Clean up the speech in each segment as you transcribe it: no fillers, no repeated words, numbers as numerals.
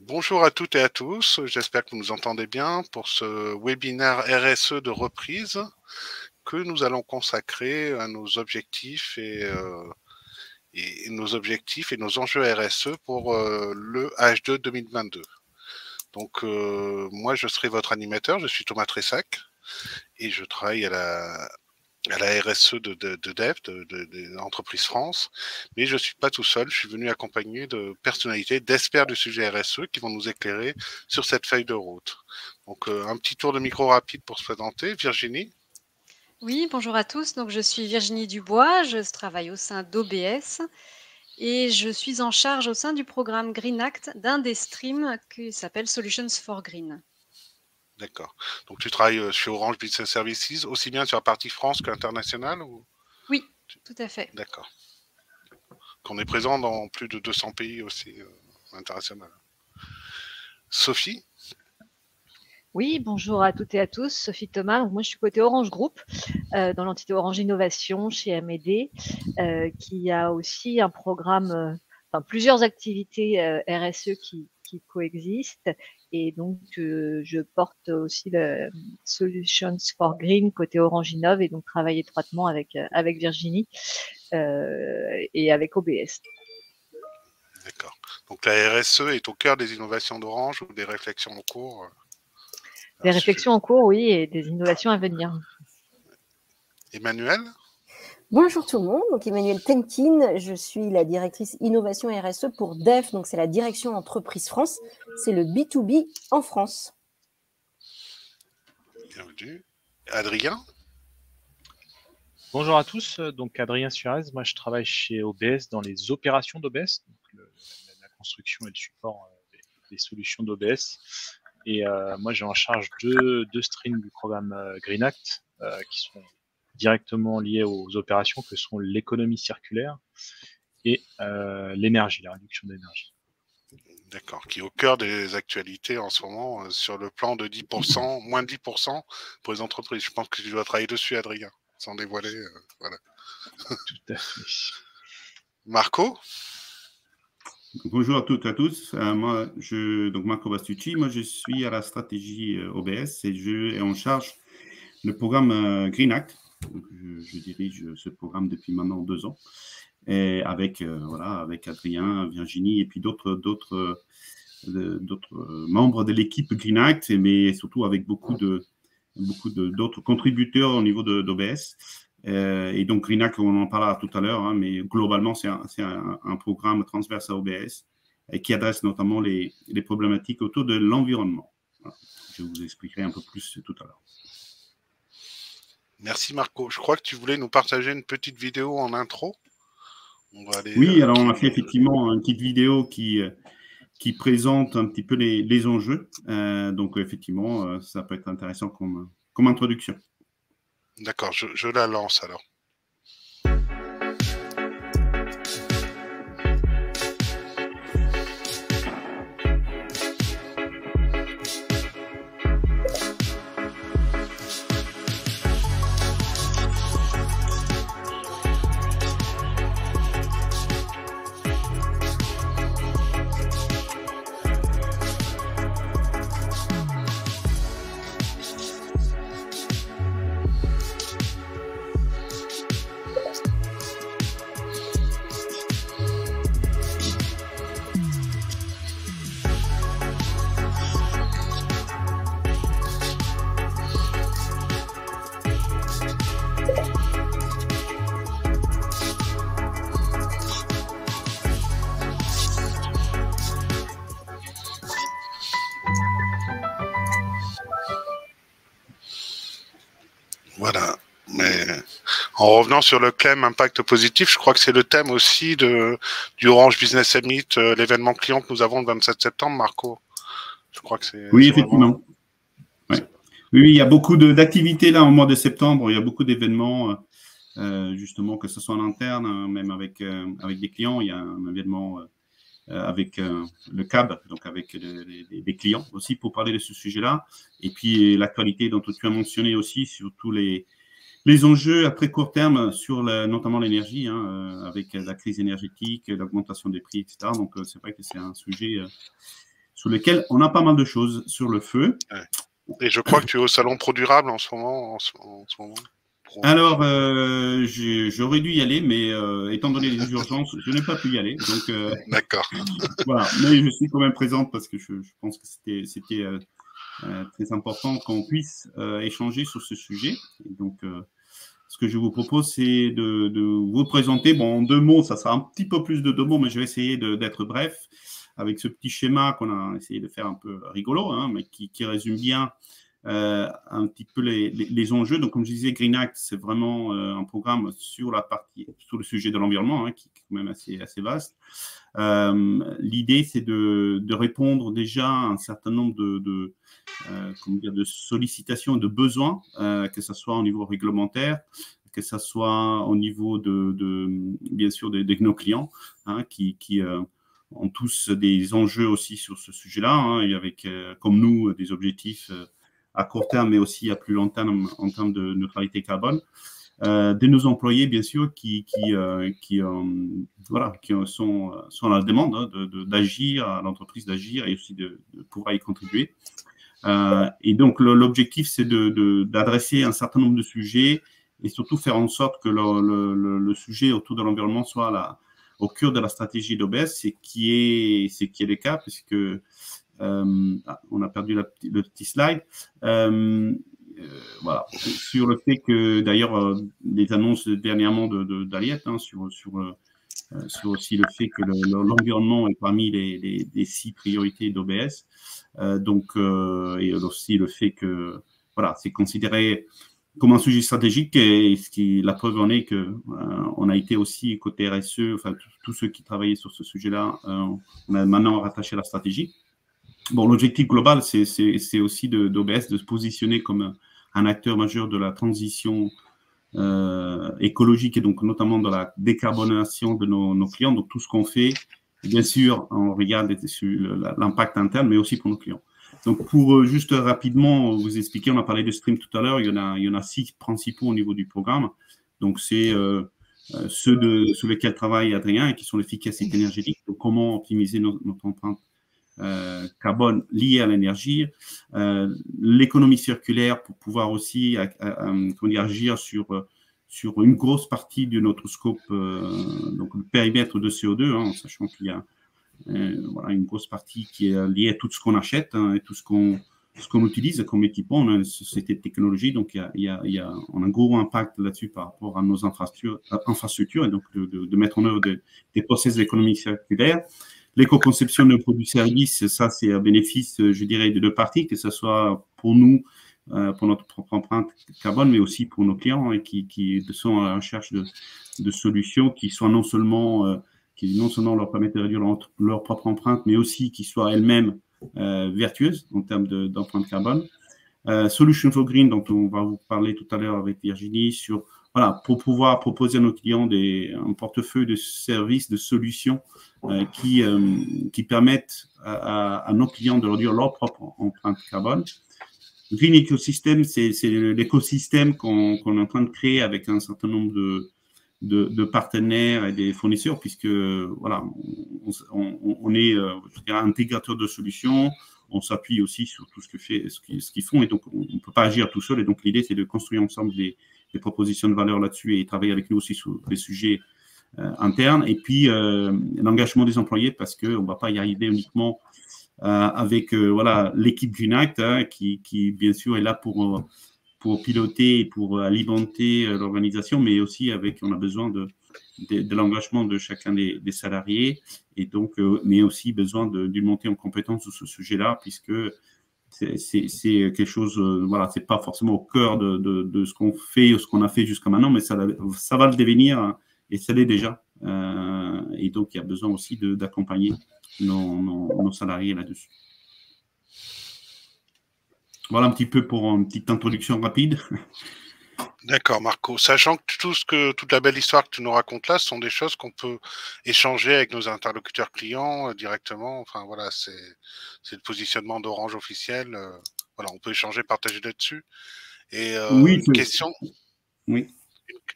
Bonjour à toutes et à tous, j'espère que vous nous entendez bien pour ce webinaire RSE de reprise que nous allons consacrer à nos objectifs et nos enjeux RSE pour le H2 2022. Donc moi je serai votre animateur, je suis Thomas Tressac et je travaille à la RSE de DEF, de l'entreprise France, mais je ne suis pas tout seul, je suis venu accompagné de personnalités, d'experts du sujet RSE qui vont nous éclairer sur cette feuille de route. Donc un petit tour de micro rapide pour se présenter. Virginie. Oui, bonjour à tous. Donc, je suis Virginie Dubois, je travaille au sein d'OBS et je suis en charge au sein du programme Green Act d'un des streams qui s'appelle Solutions for Green. D'accord. Donc tu travailles chez Orange Business Services, aussi bien sur la partie France qu'internationale ou... Oui, tout à fait. D'accord. Qu'on est présent dans plus de 200 pays aussi international. Sophie. Oui, bonjour à toutes et à tous, Sophie Thomas. Moi, je suis côté Orange Group, dans l'entité Orange Innovation chez MED, qui a aussi un programme, plusieurs activités RSE qui coexistent. Et donc, je porte aussi le Solutions for Green côté Orange Innov et donc travaille étroitement avec Virginie et avec OBS. D'accord. Donc la RSE est au cœur des innovations d'Orange ou des réflexions en cours. Des réflexions en cours, oui, et des innovations à venir. Emmanuel. Bonjour tout le monde, donc Emmanuel Tenkin, je suis la directrice innovation RSE pour DEF, donc c'est la direction entreprise France, c'est le B2B en France. Bienvenue. Adrien. Bonjour à tous, donc Adrien Suarez, moi je travaille chez OBS dans les opérations d'OBS, donc la construction et le support des solutions d'OBS. Et moi j'ai en charge deux streams du programme Green Act qui sont directement liés aux opérations que sont l'économie circulaire et l'énergie, la réduction d'énergie. D'accord, qui est au cœur des actualités en ce moment sur le plan de 10%, moins de 10% pour les entreprises. Je pense que tu dois travailler dessus, Adrien, sans dévoiler. Voilà. Tout à fait. Marco. Bonjour à toutes et à tous. Donc Marco Bastucci, moi je suis à la stratégie OBS et je suis en charge le programme Green Act. Donc, je dirige ce programme depuis maintenant 2 ans et avec Adrien, Virginie et puis d'autres membres de l'équipe Green Act, mais surtout avec beaucoup d'autres contributeurs au niveau d'OBS. Et donc, Green Act, on en parlera tout à l'heure, hein, mais globalement, c'est un programme transverse à OBS qui adresse notamment les problématiques autour de l'environnement. Voilà. Je vous expliquerai un peu plus tout à l'heure. Merci Marco. Je crois que tu voulais nous partager une petite vidéo en intro. Oui, alors on a fait effectivement une petite vidéo qui présente un petit peu les enjeux. Donc, effectivement, ça peut être intéressant comme introduction. D'accord, je la lance alors. Voilà. Mais en revenant sur le thème impact positif, je crois que c'est le thème aussi du Orange Business Summit, l'événement client que nous avons le 27 septembre, Marco. Je crois que c'est. Oui, effectivement. Ouais. Oui, il y a beaucoup d'activités là au mois de septembre. Il y a beaucoup d'événements, justement, que ce soit en interne, même avec des clients. Il y a un événement avec le CAB, donc avec des clients aussi pour parler de ce sujet-là. Et puis l'actualité dont tu as mentionné aussi, surtout les enjeux à très court terme sur notamment l'énergie, avec la crise énergétique, l'augmentation des prix, etc. Donc c'est vrai que c'est un sujet sur lesquels on a pas mal de choses sur le feu. Ouais. Et je crois que tu es au salon Pro Durable en ce moment. Alors, j'aurais dû y aller, mais étant donné les urgences, je n'ai pas pu y aller. Donc, d'accord. Voilà, mais je suis quand même présente parce que je pense que c'était très important qu'on puisse échanger sur ce sujet. Et donc, ce que je vous propose, c'est de vous présenter. Bon, en 2 mots, ça sera un petit peu plus de 2 mots, mais je vais essayer d'être bref avec ce petit schéma qu'on a essayé de faire un peu rigolo, hein, mais qui résume bien un petit peu les enjeux. Donc, comme je disais, Green Act, c'est vraiment un programme sur le sujet de l'environnement, hein, qui est quand même assez vaste. L'idée, c'est de répondre déjà à un certain nombre de sollicitations, de besoins, que ce soit au niveau réglementaire, que ce soit au niveau bien sûr, de nos clients, hein, qui ont tous des enjeux aussi sur ce sujet-là, hein, et avec, comme nous, des objectifs à court terme, mais aussi à plus long terme en termes de neutralité carbone. De nos employés, bien sûr, qui sont à la demande, hein, d'agir, à l'entreprise d'agir et aussi de pouvoir y contribuer. Et donc, l'objectif, c'est d'adresser un certain nombre de sujets et surtout faire en sorte que le sujet autour de l'environnement soit au cœur de la stratégie d'OBS, ce qui est le cas, puisque on a perdu le petit slide. Voilà, sur le fait que, d'ailleurs, les annonces dernièrement d'Aliette, hein, sur aussi le fait que l'environnement est parmi les 6 priorités d'OBS. Et aussi le fait que, voilà, c'est considéré comme un sujet stratégique, et la preuve en est que on a été aussi côté RSE, enfin tous ceux qui travaillaient sur ce sujet-là, on a maintenant rattaché la stratégie. Bon, l'objectif global, c'est aussi d'OBS de se positionner comme un acteur majeur de la transition écologique et donc notamment de la décarbonation de nos clients. Donc tout ce qu'on fait, bien sûr, on regarde sur l'impact interne, mais aussi pour nos clients. Donc pour juste rapidement vous expliquer, on a parlé de stream tout à l'heure, il y en a 6 principaux au niveau du programme. Donc c'est ceux sur lesquels travaille Adrien et qui sont l'efficacité énergétique. Donc comment optimiser notre empreinte carbone liée à l'énergie, l'économie circulaire pour pouvoir aussi agir sur une grosse partie de notre scope, donc le périmètre de CO2, hein, en sachant qu'il y a voilà, une grosse partie qui est liée à tout ce qu'on achète, hein, et tout ce qu'on utilise comme équipement. On a une société de technologie, donc on a un gros impact là-dessus par rapport à nos infrastructures et donc de mettre en œuvre des process d'économie circulaire. L'éco-conception de produits services, ça c'est un bénéfice, je dirais, de 2 parties, que ce soit pour nous, pour notre propre empreinte carbone, mais aussi pour nos clients, hein, qui sont à la recherche de solutions qui soient non seulement leur permettent de réduire leur propre empreinte, mais aussi qui soient elles-mêmes vertueuses en termes d'empreinte carbone. Solution for Green, dont on va vous parler tout à l'heure avec Virginie, pour pouvoir proposer à nos clients un portefeuille de services, de solutions qui permettent à nos clients de réduire leur propre empreinte carbone. Green Ecosystem, c'est l'écosystème qu'on est en train de créer avec un certain nombre de partenaires et des fournisseurs, puisque voilà, on est intégrateur de solutions, on s'appuie aussi sur tout ce qu'ils font, et donc on ne peut pas agir tout seul. Et donc l'idée, c'est de construire ensemble des propositions de valeur là-dessus et travailler avec nous aussi sur des sujets internes. Et puis l'engagement des employés, parce qu'on ne va pas y arriver uniquement avec l'équipe Green Act, hein, qui bien sûr est là pour piloter et pour alimenter l'organisation, mais aussi on a besoin de l'engagement de chacun des salariés, et donc, mais aussi besoin d'une montée en compétence sur ce sujet-là, puisque c'est quelque chose, c'est pas forcément au cœur de ce qu'on fait ou ce qu'on a fait jusqu'à maintenant, mais ça va le devenir, et ça l'est déjà. Et donc, il y a besoin aussi d'accompagner nos salariés là-dessus. Voilà un petit peu pour une petite introduction rapide. D'accord, Marco. Sachant que toute la belle histoire que tu nous racontes là, ce sont des choses qu'on peut échanger avec nos interlocuteurs clients directement. Enfin, voilà, c'est le positionnement d'Orange officiel. Voilà, on peut échanger, partager là-dessus. Et oui, une question. Oui.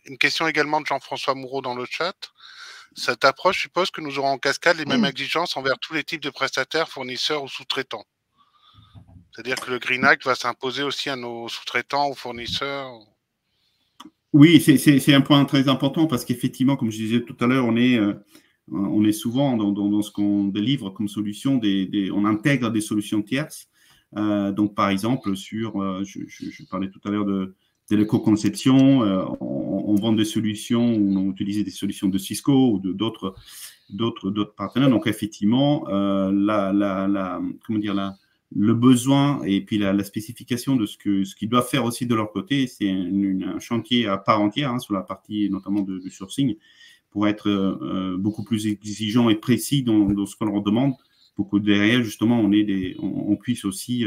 Une question également de Jean-François Moureau dans le chat. cette approche suppose que nous aurons en cascade les mêmes exigences envers tous les types de prestataires, fournisseurs ou sous-traitants. C'est-à-dire que le Green Act va s'imposer aussi à nos sous-traitants ou fournisseurs. Oui, c'est un point très important parce qu'effectivement, comme je disais tout à l'heure, on est souvent dans ce qu'on délivre comme solution, on intègre des solutions tierces. Donc, par exemple, je parlais tout à l'heure de l'éco-conception, on vend des solutions, on utilise des solutions de Cisco ou d'autres partenaires. Donc, effectivement, comment dire, le besoin et puis la spécification de ce qu'ils doivent faire aussi de leur côté, c'est un chantier à part entière, sur la partie notamment du sourcing, pour être beaucoup plus exigeant et précis dans ce qu'on leur demande, pour que derrière, justement, on puisse aussi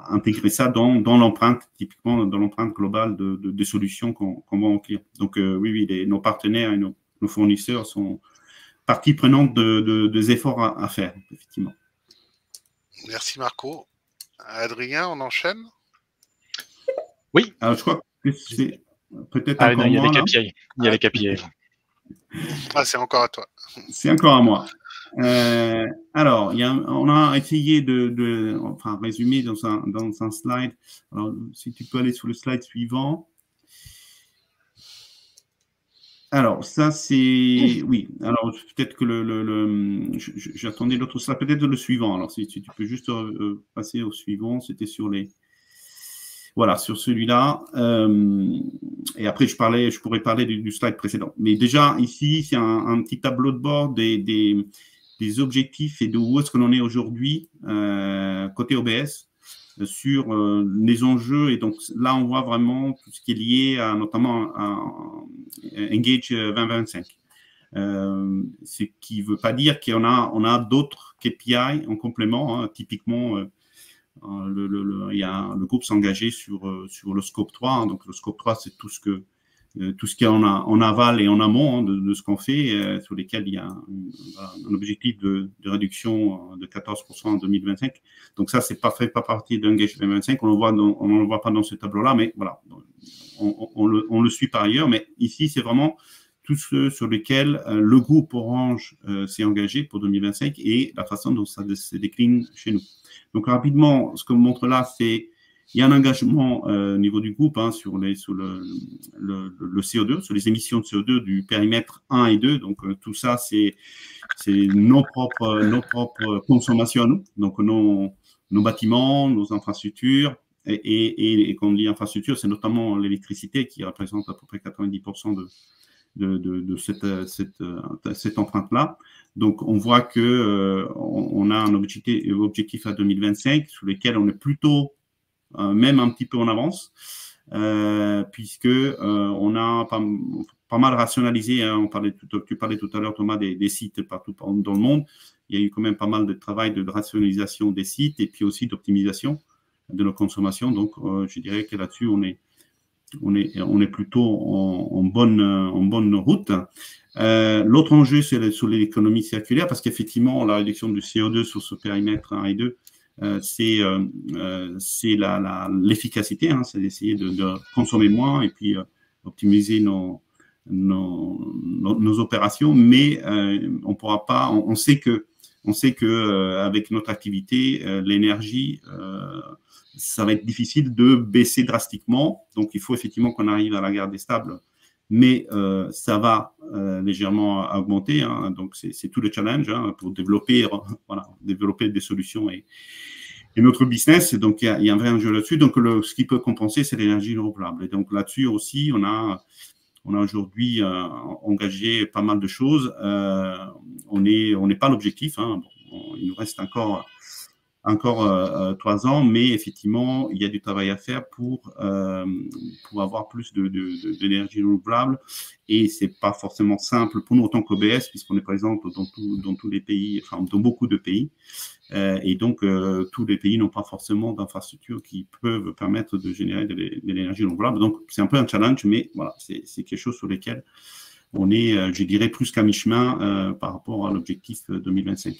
intégrer ça dans l'empreinte, typiquement dans l'empreinte globale des solutions qu'on vend aux clients. Donc, oui, nos partenaires et nos fournisseurs sont partie prenante des efforts à faire, effectivement. Merci Marco. Adrien, on enchaîne? Oui. Alors, je crois que c'est peut-être encore moi. Il y a les KPI. Ah, c'est encore à toi. C'est encore à moi. Alors, on a essayé de résumer dans un slide. Alors, si tu peux aller sur le slide suivant. Alors, ça, c'est… Oui, alors peut-être que j'attendais l'autre slide, peut-être le suivant. Alors, si tu peux juste passer au suivant, c'était sur les… Voilà, sur celui-là. Et après, je pourrais parler du slide précédent. Mais déjà, ici, c'est un petit tableau de bord des objectifs et de où est-ce que l'on est aujourd'hui côté OBS sur les enjeux. Et donc, là, on voit vraiment tout ce qui est lié notamment à Engage 2025. Ce qui ne veut pas dire qu'on a d'autres KPI en complément. Typiquement, il y a le groupe s'engager sur le scope 3. Donc, le scope 3, c'est tout ce qu'il y a en aval et en amont de ce qu'on fait, sur lesquels il y a un objectif de réduction de 14% en 2025. Donc, ça, c'est pas fait pas partie d'Engage 2025. On ne le voit pas dans ce tableau-là, mais voilà, on le suit par ailleurs. Mais ici, c'est vraiment tout ce sur lequel le groupe Orange s'est engagé pour 2025 et la façon dont ça se décline chez nous. Donc, rapidement, ce qu'on montre là, c'est il y a un engagement au niveau du groupe sur le CO2, sur les émissions de CO2 du périmètre 1 et 2. Donc, tout ça, c'est nos propres consommations à nous. Donc, nos bâtiments, nos infrastructures. Et quand on dit infrastructure, c'est notamment l'électricité qui représente à peu près 90% de cette empreinte-là. Donc, on voit qu'on a un objectif à 2025 sur lequel on est plutôt même un petit peu en avance, puisque on a pas mal rationalisé. Tu parlais tout à l'heure, Thomas, des sites partout dans le monde. Il y a eu quand même pas mal de travail de rationalisation des sites et puis aussi d'optimisation de nos consommations. Donc, je dirais que là-dessus, on est plutôt en bonne route. L'autre enjeu, c'est sur l'économie circulaire, parce qu'effectivement, la réduction du CO2 sur ce périmètre 1 et 2, c'est l'efficacité, c'est d'essayer de consommer moins et puis optimiser nos opérations, mais on pourra pas. On sait que avec notre activité, l'énergie, ça va être difficile de baisser drastiquement. Donc, il faut effectivement qu'on arrive à la garder stable, mais ça va légèrement augmenter. Donc, c'est tout le challenge pour développer des solutions et notre business. Donc, il y a un vrai enjeu là-dessus. Donc, ce qui peut compenser, c'est l'énergie renouvelable. Et donc, là-dessus aussi, on a aujourd'hui engagé pas mal de choses. On n'est pas l'objectif. Il nous reste encore 3 ans, mais effectivement, il y a du travail à faire pour avoir plus d'énergie renouvelable. Et c'est pas forcément simple pour nous en tant qu'OBS, puisqu'on est présent dans tous les pays, enfin dans beaucoup de pays. Et donc, tous les pays n'ont pas forcément d'infrastructures qui peuvent permettre de générer de l'énergie renouvelable. Donc, c'est un peu un challenge, mais voilà, c'est quelque chose sur lequel on est, je dirais, plus qu'à mi-chemin par rapport à l'objectif 2025.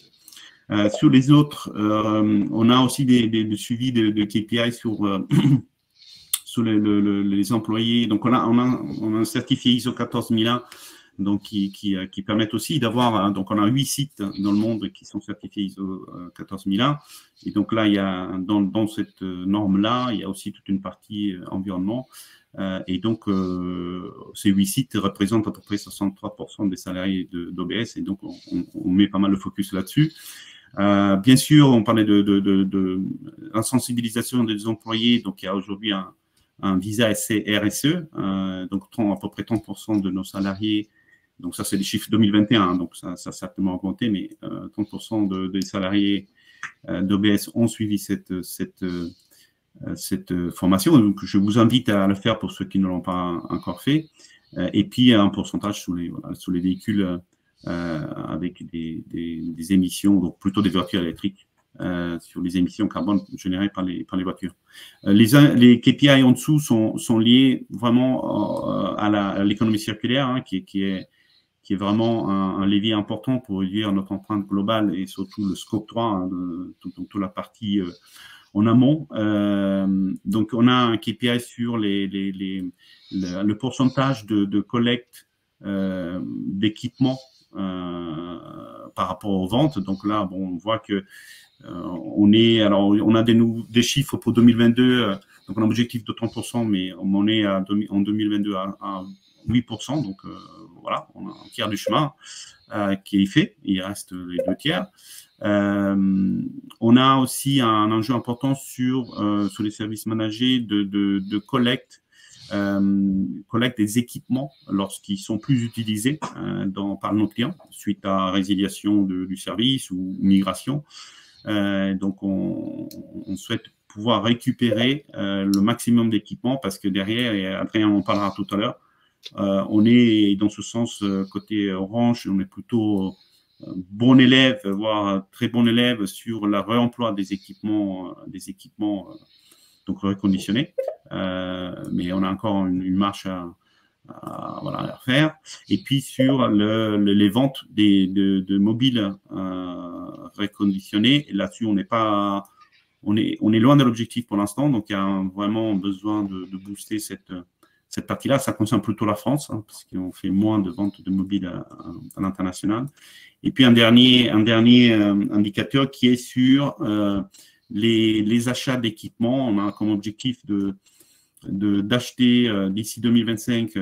Sur les autres, on a aussi des suivis de KPI sur les employés. Donc, on a un certifié ISO 14001 donc qui permettent aussi d'avoir, donc on a 8 sites dans le monde qui sont certifiés ISO 14001, et donc là, il y a, dans cette norme-là, il y a aussi toute une partie environnement, et donc ces 8 sites représentent à peu près 63% des salariés d'OBS, et donc on met pas mal de focus là-dessus. Bien sûr, on parlait de la sensibilisation des employés, donc il y a aujourd'hui un visa RSE, donc à peu près 30% de nos salariés, donc ça c'est des chiffres 2021, donc ça a certainement augmenté, mais 30% des salariés d'OBS ont suivi cette formation, donc je vous invite à le faire pour ceux qui ne l'ont pas encore fait, et puis un pourcentage sur les véhicules avec des émissions, donc plutôt des voitures électriques, sur les émissions carbone générées par les voitures. Les KPI en dessous sont liés vraiment à l'économie circulaire, hein, qui est vraiment un levier important pour réduire notre empreinte globale et surtout le scope 3, hein, toute la partie en amont. Donc, on a un KPI sur le pourcentage de collecte d'équipements par rapport aux ventes. Donc là, bon, on voit que on a des chiffres pour 2022, donc on a un objectif de 30%, mais on est en 2022 à 8%, donc voilà, on a un tiers du chemin qui est fait, il reste les 2 tiers. On a aussi un enjeu important sur les services managés de collecte des équipements lorsqu'ils sont plus utilisés par nos clients suite à résiliation du service ou migration. Donc, on souhaite pouvoir récupérer le maximum d'équipements parce que derrière, et Adrien en parlera tout à l'heure, on est dans ce sens, côté Orange, on est plutôt bon élève, voire très bon élève sur le réemploi des équipements donc reconditionnés. Mais on a encore une marche à faire. Et puis sur les ventes de mobiles reconditionnés, là-dessus, on est loin de l'objectif pour l'instant, donc il y a vraiment besoin de booster cette partie-là. Ça concerne plutôt la France, hein, parce qu'on fait moins de ventes de mobiles à l'international. Et puis un dernier indicateur qui est sur les achats d'équipements. On a comme objectif d'acheter d'ici 2025,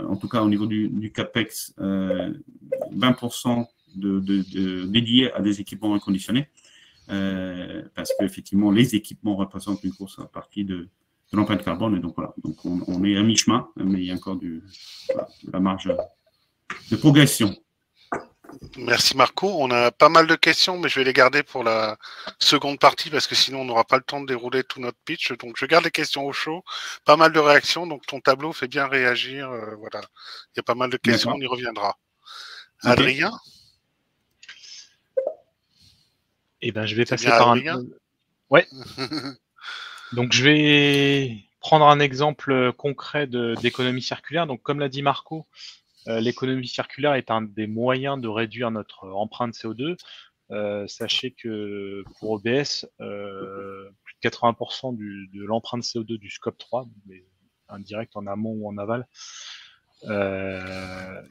en tout cas au niveau du CAPEX, 20% dédiés à des équipements reconditionnés, parce qu'effectivement, les équipements représentent une grosse partie de l'empreinte carbone. Et donc, voilà, donc on est à mi-chemin, mais il y a encore de la marge de progression. Merci Marco. On a pas mal de questions, mais je vais les garder pour la seconde partie parce que sinon on n'aura pas le temps de dérouler tout notre pitch. Donc je garde les questions au chaud. Pas mal de réactions, donc ton tableau fait bien réagir. Voilà, il y a pas mal de questions, on y reviendra. Okay. Adrien. Eh ben, je vais passer par un. Ouais. Donc je vais prendre un exemple concret d'économie circulaire. Donc comme l'a dit Marco, l'économie circulaire est un des moyens de réduire notre empreinte CO2. Sachez que pour OBS, plus de 80% de l'empreinte CO2 du scope 3, mais indirect en amont ou en aval, le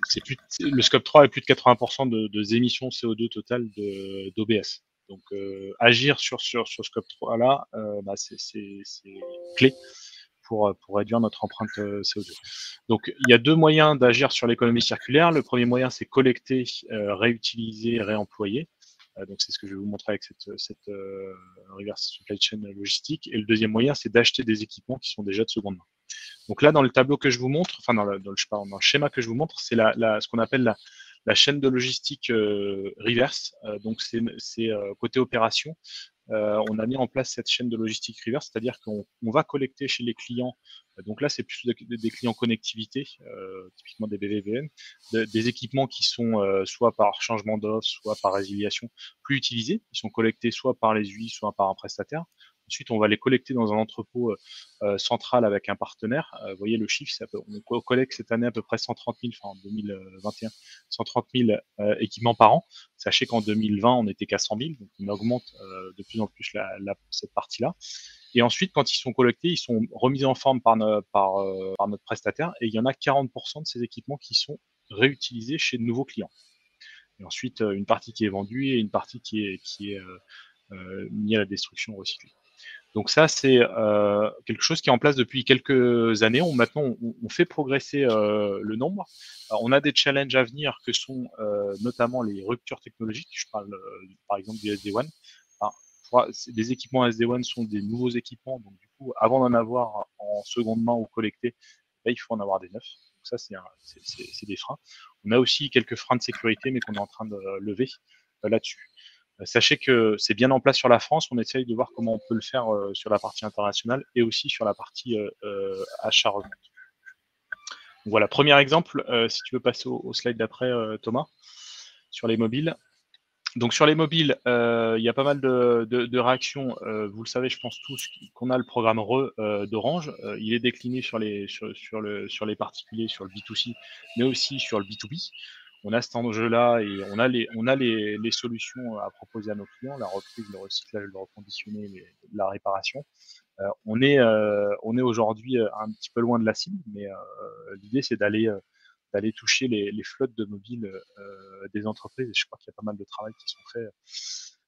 scope 3 est plus de 80% des émissions CO2 totales d'OBS. Donc agir sur ce scope 3 là, c'est clé pour réduire notre empreinte CO2. Donc, il y a 2 moyens d'agir sur l'économie circulaire. Le premier moyen, c'est collecter, réutiliser, réemployer. Donc, c'est ce que je vais vous montrer avec cette reverse supply chain logistique. Et le deuxième moyen, c'est d'acheter des équipements qui sont déjà de seconde main. Donc là, dans le tableau que je vous montre, enfin dans le schéma que je vous montre, c'est ce qu'on appelle la chaîne de logistique reverse. Donc, c'est côté opération. On a mis en place cette chaîne de logistique reverse, c'est-à-dire qu'on va collecter chez les clients, donc là c'est plus des clients connectivité, typiquement des BVVN, des équipements qui sont soit par changement d'offre, soit par résiliation, plus utilisés, ils sont collectés soit par les UI, soit par un prestataire. Ensuite, on va les collecter dans un entrepôt central avec un partenaire. Vous voyez le chiffre, on collecte cette année à peu près 130 000, enfin en 2021, 130 000 équipements par an. Sachez qu'en 2020, on n'était qu'à 100 000, donc on augmente de plus en plus cette partie-là. Et ensuite, quand ils sont collectés, ils sont remis en forme par notre prestataire, et il y en a 40% de ces équipements qui sont réutilisée chez de nouveaux clients. Et ensuite, une partie qui est vendue et une partie qui est mise à la destruction, recyclée. Donc ça, c'est quelque chose qui est en place depuis quelques années. Maintenant, on fait progresser le nombre. Alors, on a des challenges à venir que sont notamment les ruptures technologiques. Je parle par exemple du SD-WAN. Les équipements SD-WAN sont des nouveaux équipements, donc du coup, avant d'en avoir en seconde main ou collecté, il faut en avoir des neufs. Donc ça, c'est des freins. On a aussi quelques freins de sécurité, mais qu'on est en train de lever là-dessus. Sachez que c'est bien en place sur la France. On essaye de voir comment on peut le faire sur la partie internationale et aussi sur la partie achat-revente. Voilà, premier exemple, si tu veux passer au slide d'après, Thomas, sur les mobiles. Donc sur les mobiles, il y a pas mal de réactions. Vous le savez, je pense tous, qu'on a le programme d'Orange. Il est décliné sur les particuliers, sur le B2C, mais aussi sur le B2B. On a cet enjeu-là et on a les solutions à proposer à nos clients, la reprise, le recyclage, le reconditionné, la réparation. On est aujourd'hui un petit peu loin de la cible, mais l'idée c'est d'aller toucher les flottes de mobiles des entreprises. Et je crois qu'il y a pas mal de travail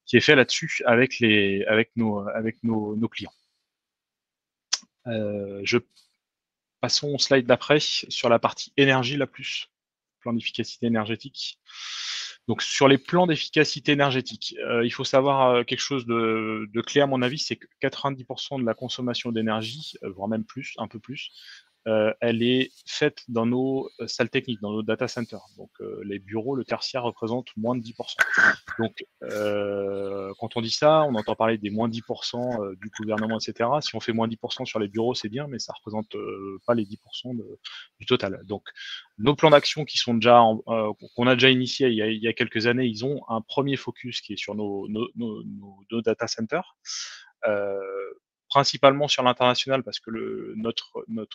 qui est fait là-dessus avec nos clients. Passons au slide d'après sur la partie énergie la plus, plan d'efficacité énergétique. Donc sur les plans d'efficacité énergétique, il faut savoir quelque chose de clé à mon avis, c'est que 90% de la consommation d'énergie, voire même plus, un peu plus, elle est faite dans nos salles techniques, dans nos data centers. Donc les bureaux, le tertiaire représente moins de 10%. Donc quand on dit ça, on entend parler des moins 10% du gouvernement, etc. Si on fait moins 10% sur les bureaux, c'est bien, mais ça représente pas les 10% du total. Donc nos plans d'action qui sont déjà qu'on a déjà initiés il y a quelques années, ils ont un premier focus qui est sur nos data centers. Principalement sur l'international parce que notre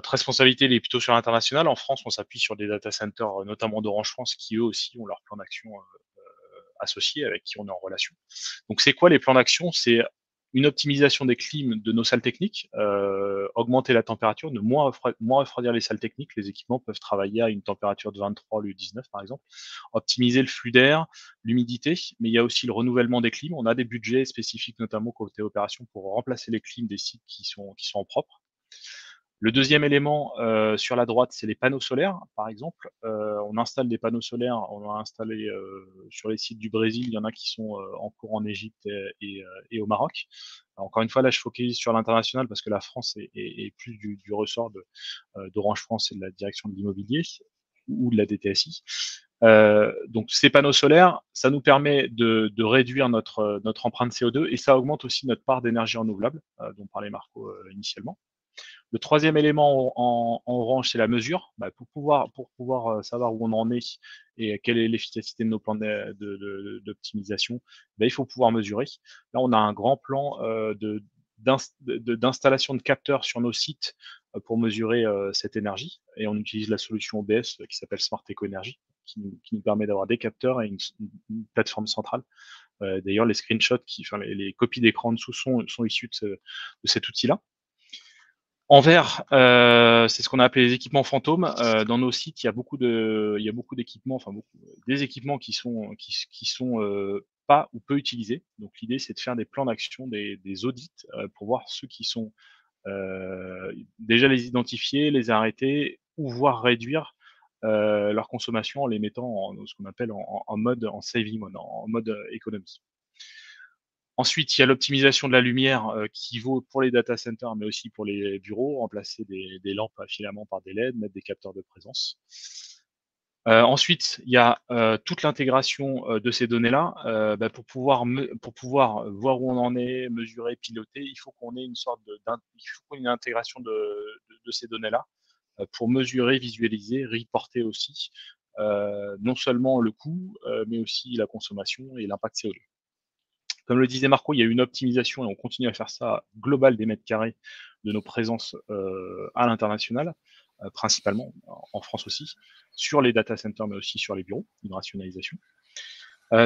responsabilité elle est plutôt sur l'international. En France, on s'appuie sur des data centers, notamment d'Orange France, qui eux aussi ont leur plan d'action associé, avec qui on est en relation. Donc c'est quoi les plans d'action? C'est une optimisation des clims de nos salles techniques, augmenter la température, ne moins refroidir les salles techniques. Les équipements peuvent travailler à une température de 23 au lieu de 19 par exemple. Optimiser le flux d'air, l'humidité, mais il y a aussi le renouvellement des clims. On a des budgets spécifiques, notamment côté opération, pour remplacer les clims des sites qui sont propres. Le deuxième élément sur la droite, c'est les panneaux solaires, par exemple. On installe des panneaux solaires, on a installé sur les sites du Brésil, il y en a qui sont en cours en Égypte et au Maroc. Alors, encore une fois, là, je focalise sur l'international parce que la France est plus du ressort d'Orange France et de la direction de l'immobilier ou de la DTSI. Donc ces panneaux solaires, ça nous permet de réduire notre empreinte CO2 et ça augmente aussi notre part d'énergie renouvelable, dont parlait Marco initialement. Le troisième élément en orange, c'est la mesure. Pour pouvoir savoir où on en est et quelle est l'efficacité de nos plans d'optimisation, il faut pouvoir mesurer. Là, on a un grand plan d'installation de capteurs sur nos sites pour mesurer cette énergie. Et on utilise la solution OBS qui s'appelle Smart Eco Energy, qui nous permet d'avoir des capteurs et une plateforme centrale. D'ailleurs, les screenshots, les copies d'écran en dessous sont issus de cet outil-là. En vert, c'est ce qu'on a appelé les équipements fantômes. Dans nos sites, il y a beaucoup d'équipements, des équipements qui sont pas ou peu utilisés. Donc l'idée, c'est de faire des plans d'action, des audits pour voir ceux qui sont déjà les identifier, les arrêter ou voire réduire leur consommation en les mettant en ce qu'on appelle en mode saving mode, en mode économie. Ensuite, il y a l'optimisation de la lumière qui vaut pour les data centers, mais aussi pour les bureaux, remplacer des lampes à filament par des LED, mettre des capteurs de présence. Ensuite, il y a toute l'intégration de ces données-là. Pour pouvoir voir où on en est, mesurer, piloter, il faut qu'on ait une intégration de ces données-là pour mesurer, visualiser, reporter aussi, non seulement le coût, mais aussi la consommation et l'impact CO2. Comme le disait Marco, il y a une optimisation, et on continue à faire ça, globale des mètres carrés de nos présences à l'international, principalement, en France aussi, sur les data centers, mais aussi sur les bureaux, une rationalisation.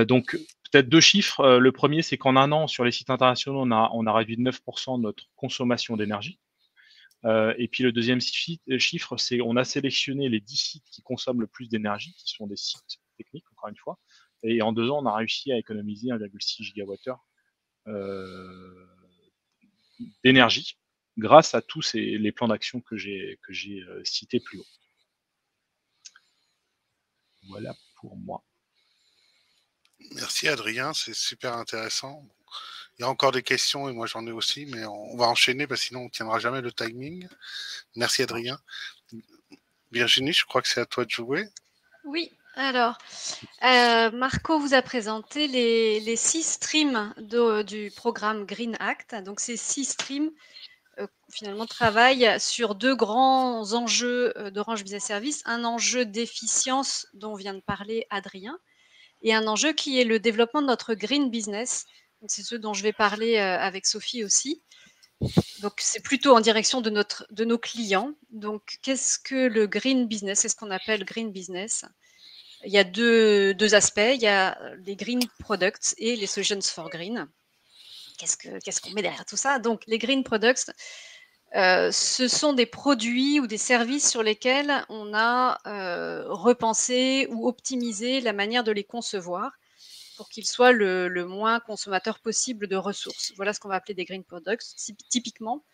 Donc, peut-être deux chiffres. Le premier, c'est qu'en un an, sur les sites internationaux, on a réduit de 9% notre consommation d'énergie. Et puis le deuxième chiffre, c'est on a sélectionné les 10 sites qui consomment le plus d'énergie, qui sont des sites techniques, encore une fois. Et en 2 ans, on a réussi à économiser 1,6 gigawattheure d'énergie grâce à tous les plans d'action que j'ai cités plus haut. Voilà pour moi. Merci Adrien, c'est super intéressant. Il y a encore des questions et moi j'en ai aussi, mais on va enchaîner parce que sinon on ne tiendra jamais le timing. Merci Adrien. Virginie, je crois que c'est à toi de jouer. Oui, alors, Marco vous a présenté les 6 streams du programme Green Act. Donc, ces 6 streams, finalement, travaillent sur 2 grands enjeux d'Orange Business Services. Un enjeu d'efficience dont vient de parler Adrien et un enjeu qui est le développement de notre Green Business. Donc, c'est ce dont je vais parler avec Sophie aussi. Donc, c'est plutôt en direction de nos clients. Donc, qu'est-ce que le Green Business? C'est ce qu'on appelle Green Business. Il y a deux aspects. Il y a les Green Products et les Solutions for Green. Qu'est-ce qu'on met derrière tout ça? Donc, les Green Products, ce sont des produits ou des services sur lesquels on a repensé ou optimisé la manière de les concevoir pour qu'ils soient le moins consommateurs possible de ressources. Voilà ce qu'on va appeler des Green Products. Typiquement,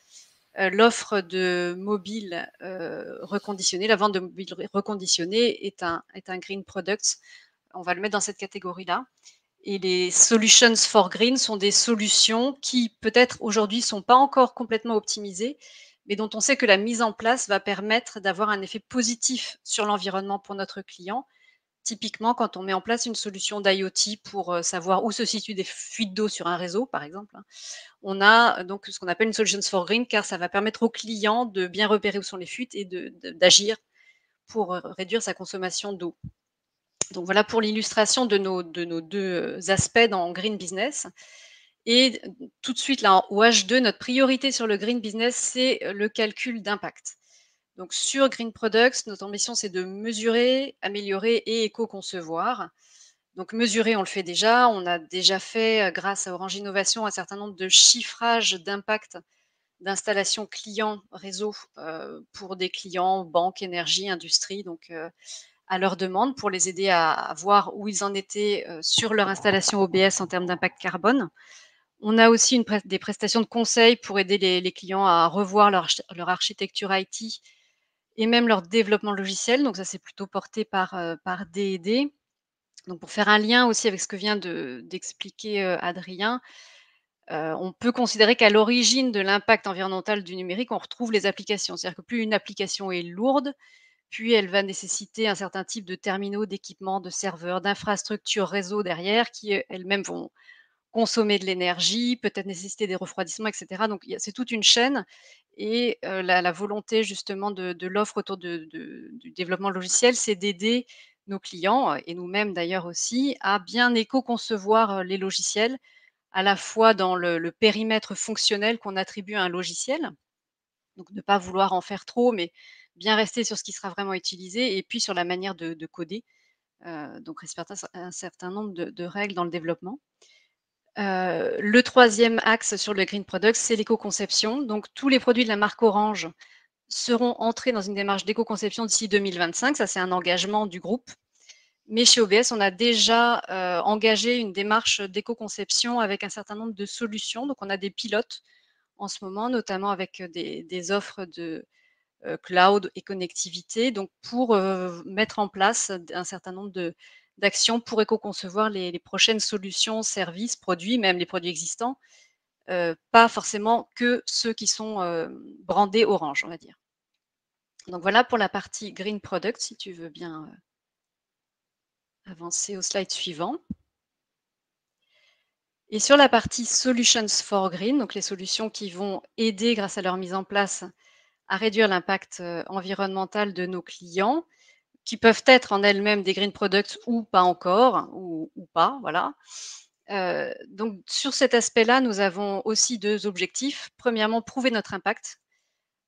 l'offre de mobiles reconditionnés, la vente de mobiles reconditionnés est un Green Product. On va le mettre dans cette catégorie-là. Et les Solutions for Green sont des solutions qui, peut-être aujourd'hui, ne sont pas encore complètement optimisées, mais dont on sait que la mise en place va permettre d'avoir un effet positif sur l'environnement pour notre client. Typiquement, quand on met en place une solution d'IoT pour savoir où se situent des fuites d'eau sur un réseau, par exemple, on a donc ce qu'on appelle une Solutions for Green, car ça va permettre au client de bien repérer où sont les fuites et d'agir pour réduire sa consommation d'eau. Donc voilà pour l'illustration de nos 2 aspects dans Green Business. Et tout de suite, là, au H2, notre priorité sur le Green Business, c'est le calcul d'impact. Donc sur Green Products, notre ambition, c'est de mesurer, améliorer et éco-concevoir. Donc mesurer, on le fait déjà. On a déjà fait, grâce à Orange Innovation, un certain nombre de chiffrages d'impact d'installation client réseau pour des clients, banques, énergie, industrie, donc à leur demande pour les aider à voir où ils en étaient sur leur installation OBS en termes d'impact carbone. On a aussi des prestations de conseil pour aider les clients à revoir leur architecture IT et même leur développement logiciel. Donc ça, c'est plutôt porté par D&D. Donc pour faire un lien aussi avec ce que vient d'expliquer Adrien, on peut considérer qu'à l'origine de l'impact environnemental du numérique, on retrouve les applications. C'est-à-dire que plus une application est lourde, puis elle va nécessiter un certain type de terminaux, d'équipements, de serveurs, d'infrastructures réseau derrière qui elles-mêmes vont consommer de l'énergie, peut-être nécessiter des refroidissements, etc. Donc c'est toute une chaîne et la volonté justement de l'offre autour du développement logiciel, c'est d'aider nos clients et nous-mêmes d'ailleurs aussi à bien éco-concevoir les logiciels, à la fois dans le périmètre fonctionnel qu'on attribue à un logiciel, donc ne pas vouloir en faire trop, mais bien rester sur ce qui sera vraiment utilisé, et puis sur la manière de coder, donc respecter un certain nombre de règles dans le développement. Le 3e axe sur le Green Product, c'est l'éco-conception. Donc tous les produits de la marque Orange seront entrés dans une démarche d'éco-conception d'ici 2025. Ça, c'est un engagement du groupe. Mais chez OBS, on a déjà engagé une démarche d'éco-conception avec un certain nombre de solutions. Donc on a des pilotes en ce moment, notamment avec des offres de cloud et connectivité, donc pour mettre en place un certain nombre d'actions pour éco-concevoir les prochaines solutions, services, produits, même les produits existants, pas forcément que ceux qui sont brandés Orange, on va dire. Donc voilà pour la partie Green Product, si tu veux bien avancer au slide suivant. Et sur la partie Solutions for Green, donc les solutions qui vont aider grâce à leur mise en place à réduire l'impact environnemental de nos clients, qui peuvent être en elles-mêmes des green products ou pas encore, ou pas, voilà. Donc sur cet aspect-là, nous avons aussi 2 objectifs. Premièrement, prouver notre impact,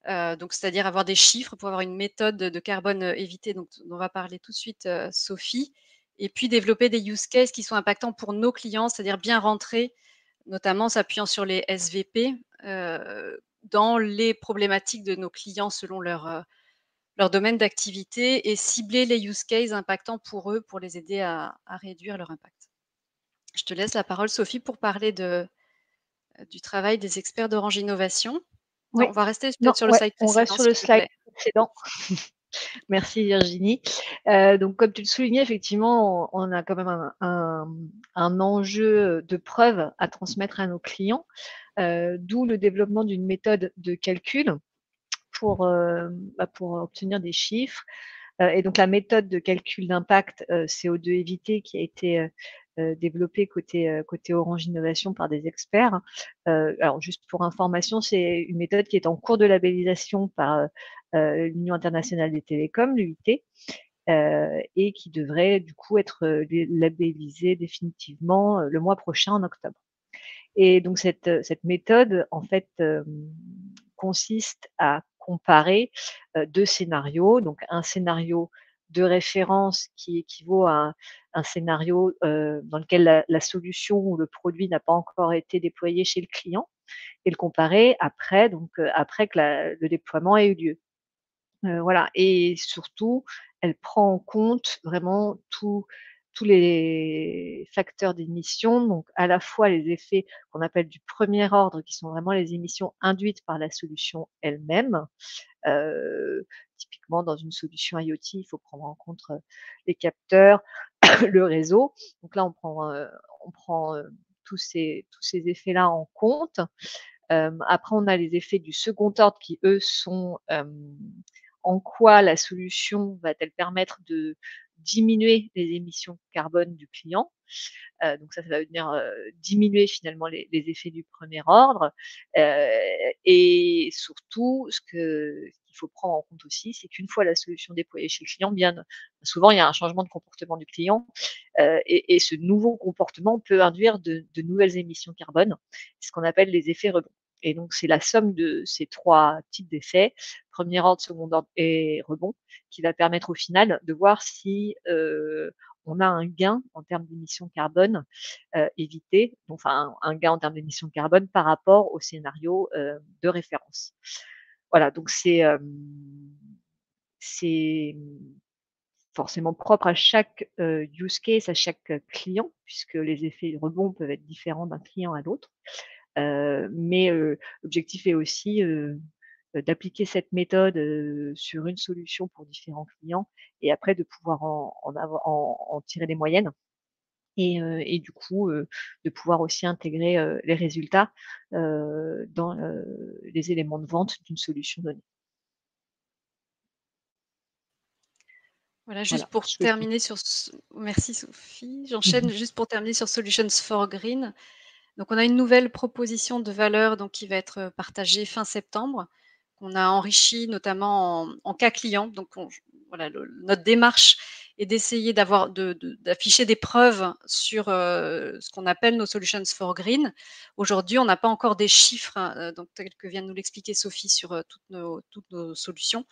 donc c'est-à-dire avoir des chiffres pour avoir une méthode de carbone évité, donc dont va parler tout de suite Sophie, et puis développer des use cases qui sont impactants pour nos clients, c'est-à-dire bien rentrer, notamment s'appuyant sur les SVP, dans les problématiques de nos clients selon leur domaine d'activité et cibler les use cases impactants pour eux, pour les aider à réduire leur impact. Je te laisse la parole, Sophie, pour parler du travail des experts d'Orange Innovation. Oui. Non, on va rester Non, peut-être sur le ouais, slide on précédent. reste sur le s'il te slide plaît. précédent. Merci Virginie. Donc comme tu le soulignais, effectivement, on a quand même un enjeu de preuve à transmettre à nos clients, d'où le développement d'une méthode de calcul pour obtenir des chiffres. Et donc la méthode de calcul d'impact CO2 évité qui a été développée côté Orange Innovation par des experts. Alors juste pour information, c'est une méthode qui est en cours de labellisation par l'Union internationale des télécoms, l'UIT, et qui devrait du coup être labellisée définitivement le mois prochain en octobre. Et donc cette méthode en fait consiste à comparer deux scénarios, donc un scénario de référence qui équivaut à un scénario dans lequel la solution ou le produit n'a pas encore été déployé chez le client, et le comparer après, donc après que le déploiement ait eu lieu. Voilà, et surtout, elle prend en compte vraiment tous les facteurs d'émission, donc à la fois les effets qu'on appelle du premier ordre, qui sont vraiment les émissions induites par la solution elle-même. Typiquement, dans une solution IoT, il faut prendre en compte les capteurs, le réseau. Donc là, on prend tous ces effets-là en compte. Après, on a les effets du second ordre qui, eux, sont en quoi la solution va-t-elle permettre de diminuer les émissions carbone du client. Donc ça va venir diminuer finalement les effets du premier ordre. Et surtout, ce qu'il faut prendre en compte aussi, c'est qu'une fois la solution déployée chez le client, bien souvent il y a un changement de comportement du client, et ce nouveau comportement peut induire de nouvelles émissions carbone, ce qu'on appelle les effets rebonds. Et donc, c'est la somme de ces trois types d'effets, premier ordre, second ordre et rebond, qui va permettre au final de voir si on a un gain en termes d'émissions carbone évitées, enfin un gain en termes d'émissions carbone par rapport au scénario de référence. Voilà, donc c'est forcément propre à chaque use case, à chaque client, puisque les effets rebonds peuvent être différents d'un client à l'autre. Mais l'objectif est aussi d'appliquer cette méthode sur une solution pour différents clients et après de pouvoir en tirer les moyennes et du coup de pouvoir aussi intégrer les résultats dans les éléments de vente d'une solution donnée. Voilà, juste pour terminer sur... Merci Sophie. J'enchaîne juste pour terminer sur Solutions for Green. Donc, on a une nouvelle proposition de valeur donc, qui va être partagée fin septembre, qu'on a enrichie notamment en cas client. Donc, voilà, notre démarche est d'essayer d'afficher des preuves sur ce qu'on appelle nos Solutions for Green. Aujourd'hui, on n'a pas encore des chiffres, donc, tels que vient de nous l'expliquer Sophie, sur toutes nos solutions.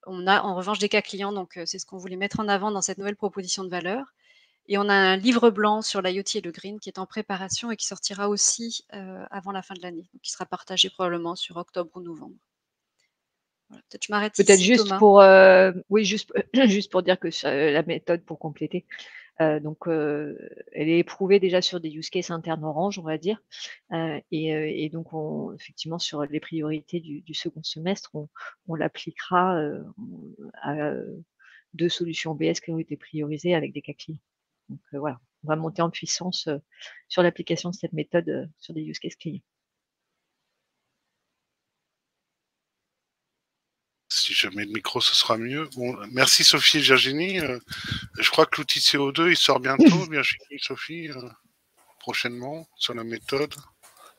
On a en revanche des cas clients, donc c'est ce qu'on voulait mettre en avant dans cette nouvelle proposition de valeur. Et on a un livre blanc sur l'IoT et le green qui est en préparation et qui sortira aussi avant la fin de l'année. Donc, qui sera partagé probablement sur octobre ou novembre. Voilà, peut-être je m'arrête ici, peut-être juste Thomas. pour oui, juste pour dire que la méthode pour compléter. Donc, elle est éprouvée déjà sur des use cases internes Orange, on va dire. Et donc, effectivement, sur les priorités du second semestre, on l'appliquera à 2 solutions OBS qui ont été priorisées avec des cas clients. Donc, voilà, on va monter en puissance sur l'application de cette méthode sur des use cases clients. Si je mets le micro, ce sera mieux. Bon, merci Sophie et Virginie. Je crois que l'outil CO2, il sort bientôt, Virginie, Sophie, prochainement, sur la méthode.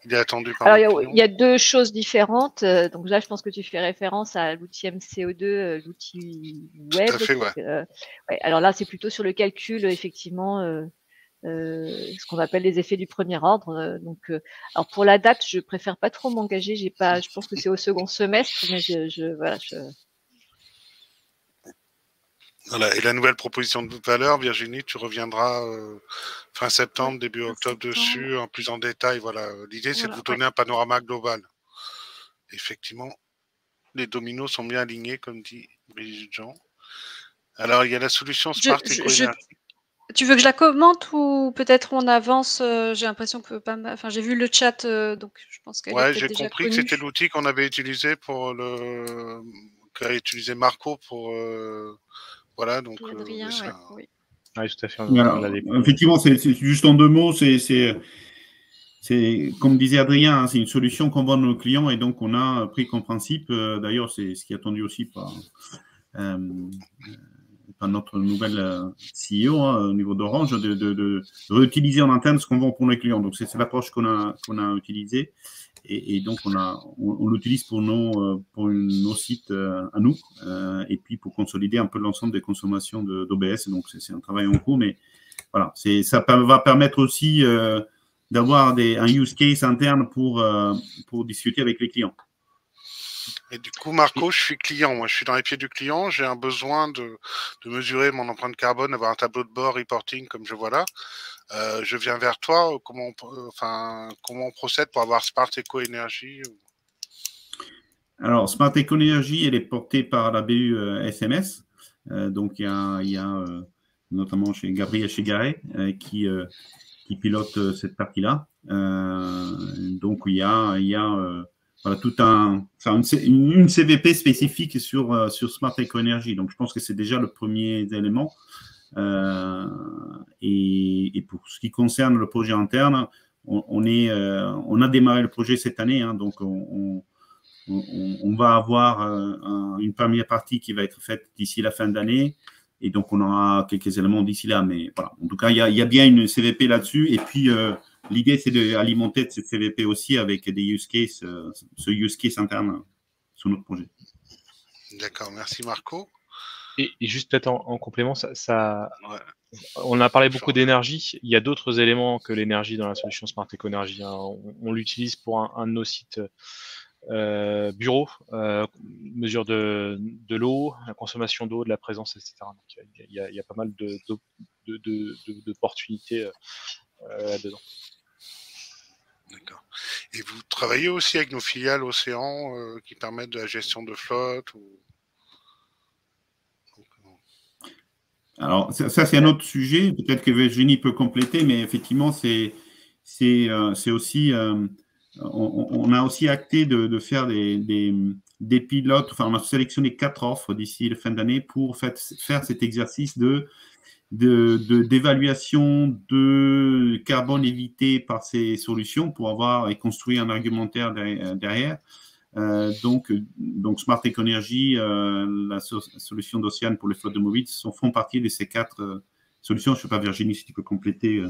Il est attendu par Alors, le client. il y a 2 choses différentes. Donc là, je pense que tu fais référence à l'outil MCO2, l'outil web. Tout à fait, ouais. Ouais, alors là, c'est plutôt sur le calcul, effectivement, ce qu'on appelle les effets du premier ordre. Donc, alors pour la date, je préfère pas trop m'engager. Je pense que c'est au second semestre, mais voilà. Voilà. Et la nouvelle proposition de valeur, Virginie, tu reviendras fin septembre, début octobre dessus, en plus en détail. Voilà. L'idée, c'est de vous donner un panorama global. Effectivement, les dominos sont bien alignés, comme dit Brigitte Jean. Alors, il y a la solution Smart Eco-Énergie. Tu veux que je la commente ou peut-être on avance? J'ai l'impression que pas mal. Enfin, j'ai vu le chat, donc je pense qu'elle est Ouais, peut-être j'ai déjà compris que connue. c'était l'outil qu'on avait utilisé qu'a utilisé Marco pour voilà, donc Puis Adrien, c'est ouais, oui. Oui, tout à fait. Alors, effectivement, c'est juste en 2 mots, c'est comme disait Adrien, hein, c'est une solution qu'on vend à nos clients et donc on a pris comme principe, d'ailleurs c'est ce qui est attendu aussi par notre nouvelle CEO hein, au niveau d'Orange, de réutiliser en interne ce qu'on vend pour nos clients. Donc c'est l'approche qu'on a utilisée et donc on l'utilise pour nos sites à nous et puis pour consolider un peu l'ensemble des consommations d'OBS. Donc c'est un travail en cours, mais voilà, ça va permettre aussi d'avoir un use case interne pour discuter avec les clients. Et du coup, Marco, je suis client. Moi, je suis dans les pieds du client. J'ai un besoin de mesurer mon empreinte carbone, avoir un tableau de bord reporting comme je vois là. Je viens vers toi. Comment on procède pour avoir Smart Eco-Énergie? Alors, Smart Eco-Énergie, elle est portée par la BU SMS. Donc, il y a notamment chez Gabriel Chegaray qui pilote cette partie-là. Donc, il y a voilà, une CVP spécifique sur Smart Eco-Énergie. Donc, je pense que c'est déjà le premier élément. Et pour ce qui concerne le projet interne, on a démarré le projet cette année. Hein, donc, on va avoir une première partie qui va être faite d'ici la fin d'année. Et donc, on aura quelques éléments d'ici là. Mais voilà, en tout cas, il y a bien une CVP là-dessus. Et puis, l'idée, c'est d'alimenter cette CVP aussi avec des use cases, ce use case interne sur notre projet. D'accord, merci Marco. Et juste peut-être en complément, ouais. On a parlé beaucoup d'énergie. Il y a d'autres éléments que l'énergie dans la solution Smart Eco-Énergie. Hein. On l'utilise pour un de nos sites bureau, mesure de l'eau, la consommation d'eau, de la présence, etc. Donc, il y a pas mal d'opportunités là-dedans. D'accord. Et vous travaillez aussi avec nos filiales Océan qui permettent de la gestion de flotte ou... Alors, ça c'est un autre sujet. Peut-être que Virginie peut compléter, mais effectivement, c'est aussi... on a aussi acté de faire des pilotes. Enfin, on a sélectionné 4 offres d'ici la fin d'année pour faire cet exercice d'évaluation de carbone évité par ces solutions pour avoir et construire un argumentaire derrière. Donc Smart Eco-Énergie, la solution d'Océane pour les flottes de mobiles font partie de ces 4 solutions. Je ne sais pas, Virginie, si tu peux compléter.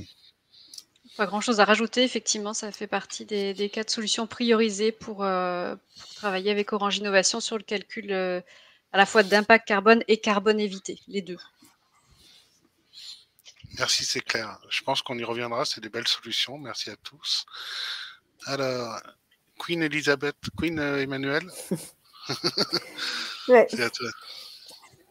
Pas grand-chose à rajouter. Effectivement, ça fait partie des 4 solutions priorisées pour travailler avec Orange Innovation sur le calcul à la fois d'impact carbone et carbone évité, les deux. Merci, c'est clair. Je pense qu'on y reviendra. C'est des belles solutions. Merci à tous. Alors, Queen Emmanuel. Ouais. C'est à toi.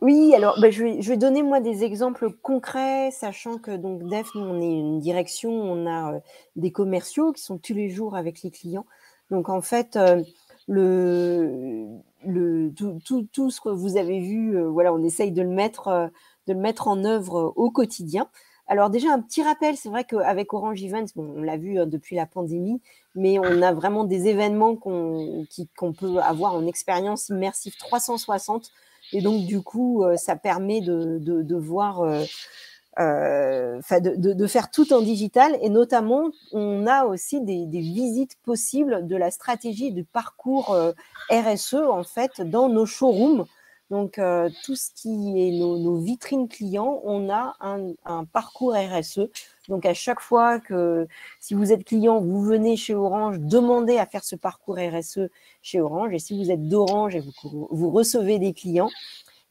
Oui, alors je vais donner moi des exemples concrets, sachant que donc DEF, nous on est une direction, on a des commerciaux qui sont tous les jours avec les clients. Donc en fait, tout ce que vous avez vu, voilà, on essaye de le mettre en œuvre au quotidien. Alors déjà un petit rappel, c'est vrai qu'avec Orange Events, bon, on l'a vu depuis la pandémie, mais on a vraiment des événements qu'on peut avoir en expérience immersive 360. Et donc, du coup, ça permet de voir, de faire tout en digital. Et notamment, on a aussi des visites possibles de la stratégie et du parcours RSE, en fait, dans nos showrooms. Donc, tout ce qui est nos vitrines clients, on a un parcours RSE. Donc, à chaque fois que, si vous êtes client, vous venez chez Orange, demandez à faire ce parcours RSE chez Orange. Et si vous êtes d'Orange et vous recevez des clients,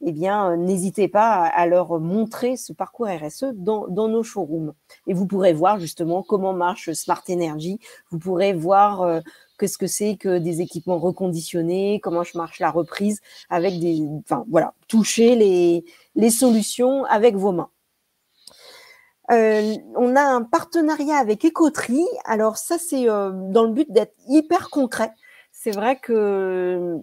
eh bien, n'hésitez pas à leur montrer ce parcours RSE dans nos showrooms. Et vous pourrez voir justement comment marche Smart Energy. Vous pourrez voir qu'est-ce que c'est que des équipements reconditionnés, comment marche la reprise, avec toucher les solutions avec vos mains. On a un partenariat avec Ecotree. Alors ça, c'est dans le but d'être hyper concret. c'est vrai que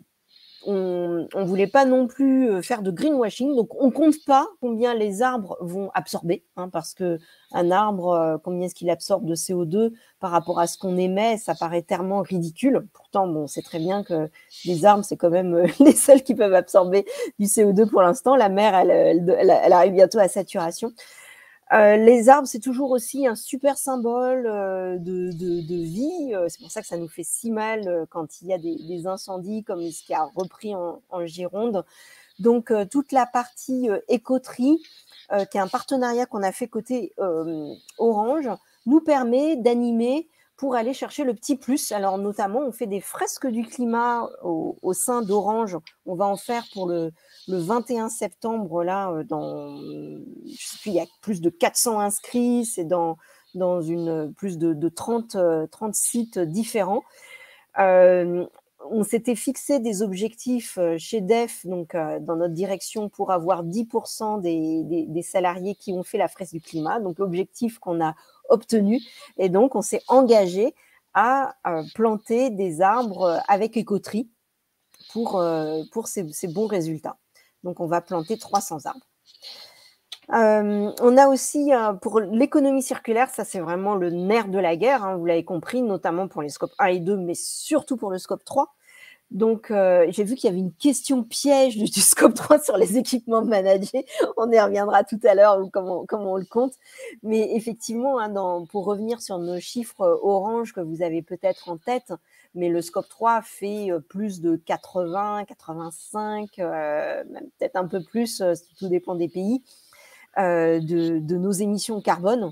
on voulait pas non plus faire de greenwashing, donc on compte pas combien les arbres vont absorber, hein, parce que un arbre, combien est-ce qu'il absorbe de CO2 par rapport à ce qu'on émet, ça paraît tellement ridicule. Pourtant, bon, on sait très bien que les arbres, c'est quand même les seuls qui peuvent absorber du CO2 pour l'instant. La mer, elle arrive bientôt à saturation. Les arbres, c'est toujours aussi un super symbole de vie. C'est pour ça que ça nous fait si mal quand il y a des incendies comme ce qui a repris en Gironde. Donc, toute la partie écoterie, qui est un partenariat qu'on a fait côté Orange, nous permet d'animer pour aller chercher le petit plus. Alors, notamment, on fait des fresques du climat au sein d'Orange. On va en faire pour le 21 septembre, là, je sais plus, il y a plus de 400 inscrits, c'est dans plus de 30 sites différents. On s'était fixé des objectifs chez DEF, donc dans notre direction, pour avoir 10% des salariés qui ont fait la fresque du climat, donc l'objectif qu'on a obtenu, et donc on s'est engagé à planter des arbres avec écoterie pour ces bons résultats. Donc, on va planter 300 arbres. On a aussi, pour l'économie circulaire, ça c'est vraiment le nerf de la guerre, hein, vous l'avez compris, notamment pour les scopes 1 et 2, mais surtout pour le scope 3. Donc, j'ai vu qu'il y avait une question piège du scope 3 sur les équipements managés. On y reviendra tout à l'heure, comment on le compte. Mais effectivement, hein, pour revenir sur nos chiffres Orange que vous avez peut-être en tête, mais le scope 3 fait plus de 80, 85, même peut-être un peu plus, tout dépend des pays, de nos émissions carbone.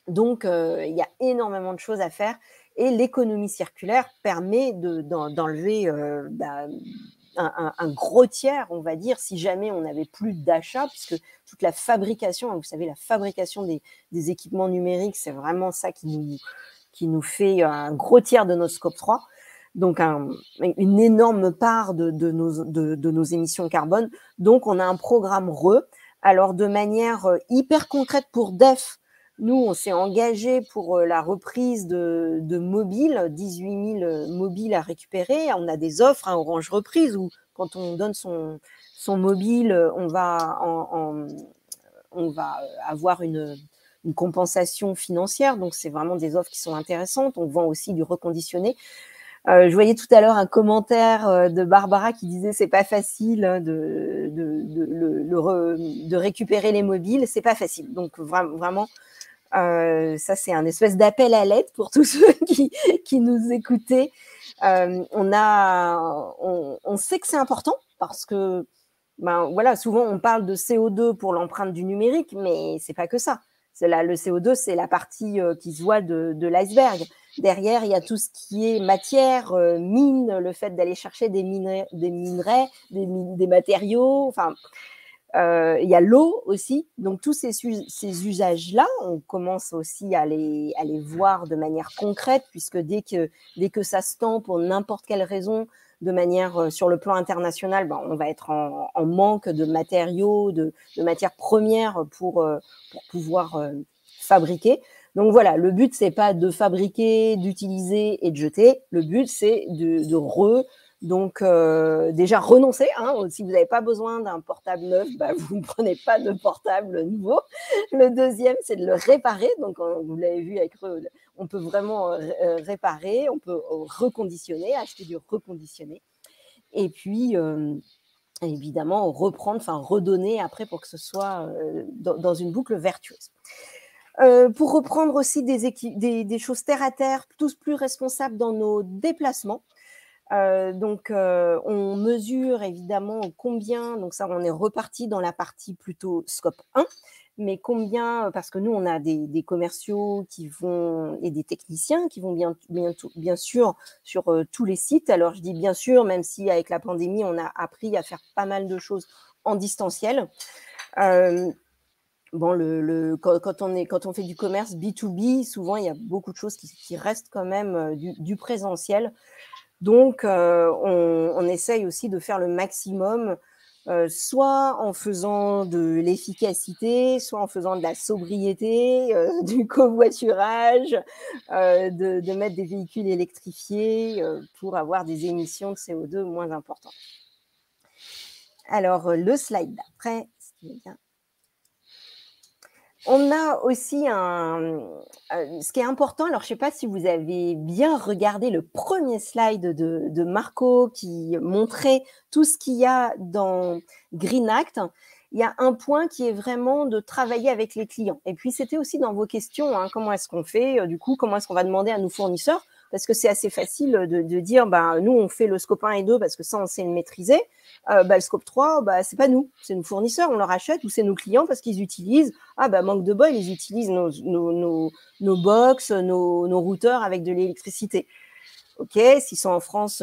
Donc, il y a énormément de choses à faire. Et l'économie circulaire permet d'enlever un gros tiers, on va dire, si jamais on n'avait plus d'achat, puisque toute la fabrication, vous savez, la fabrication des équipements numériques, c'est vraiment ça qui nous fait un gros tiers de notre scope 3. Donc, une énorme part de nos émissions carbone. Donc, on a un programme RE. Alors, de manière hyper concrète pour DEF, nous, on s'est engagé pour la reprise de mobiles, 18 000 mobiles à récupérer. On a des offres, hein, Orange Reprise, où quand on donne son mobile, on va avoir une compensation financière. Donc, c'est vraiment des offres qui sont intéressantes. On vend aussi du reconditionné. Je voyais tout à l'heure un commentaire de Barbara qui disait c'est pas facile hein, de récupérer les mobiles, c'est pas facile. Donc vraiment, ça c'est un espèce d'appel à l'aide pour tous ceux qui nous écoutaient. On sait que c'est important parce que voilà, souvent on parle de CO2 pour l'empreinte du numérique, mais c'est pas que ça. Le CO2, c'est la partie qui se voit de l'iceberg. Derrière, il y a tout ce qui est matière, mine, le fait d'aller chercher des minerais, des matériaux. Enfin, il y a l'eau aussi. Donc, tous ces usages-là, on commence aussi à les voir de manière concrète, puisque dès que ça se tend pour n'importe quelle raison, de manière sur le plan international, on va être en manque de matériaux, de matières premières pour pouvoir fabriquer. Donc voilà, le but, c'est pas de fabriquer, d'utiliser et de jeter. Le but, c'est donc déjà renoncer. Hein, si vous n'avez pas besoin d'un portable neuf, vous ne prenez pas de portable nouveau. Le deuxième, c'est de le réparer. Donc vous l'avez vu avec on peut vraiment réparer, on peut reconditionner, acheter du reconditionné. Et puis évidemment redonner après pour que ce soit dans une boucle vertueuse. Pour reprendre aussi des choses terre à terre, tous plus responsables dans nos déplacements. On mesure évidemment combien, donc ça on est reparti dans la partie plutôt scope 1, mais combien, parce que nous on a des commerciaux et des techniciens qui vont bien sûr sur tous les sites. Alors je dis bien sûr, même si avec la pandémie on a appris à faire pas mal de choses en distanciel. Quand on fait du commerce B2B, souvent il y a beaucoup de choses qui restent quand même du présentiel. Donc, on essaye aussi de faire le maximum soit en faisant de l'efficacité, soit en faisant de la sobriété, du covoiturage, de mettre des véhicules électrifiés pour avoir des émissions de CO2 moins importantes. Alors, le slide d'après, on a aussi ce qui est important, alors je ne sais pas si vous avez bien regardé le premier slide de Marco qui montrait tout ce qu'il y a dans Green Act. Il y a un point qui est vraiment de travailler avec les clients. Et puis, c'était aussi dans vos questions, hein, comment est-ce qu'on fait, du coup, comment est-ce qu'on va demander à nos fournisseurs, parce que c'est assez facile de dire, nous, on fait le scope 1 et 2 parce que ça, on sait le maîtriser. Le scope 3, c'est pas nous, c'est nos fournisseurs, on leur achète, ou c'est nos clients parce qu'ils utilisent, manque de bol, ils utilisent nos box, nos routeurs avec de l'électricité. Ok, s'ils sont en France,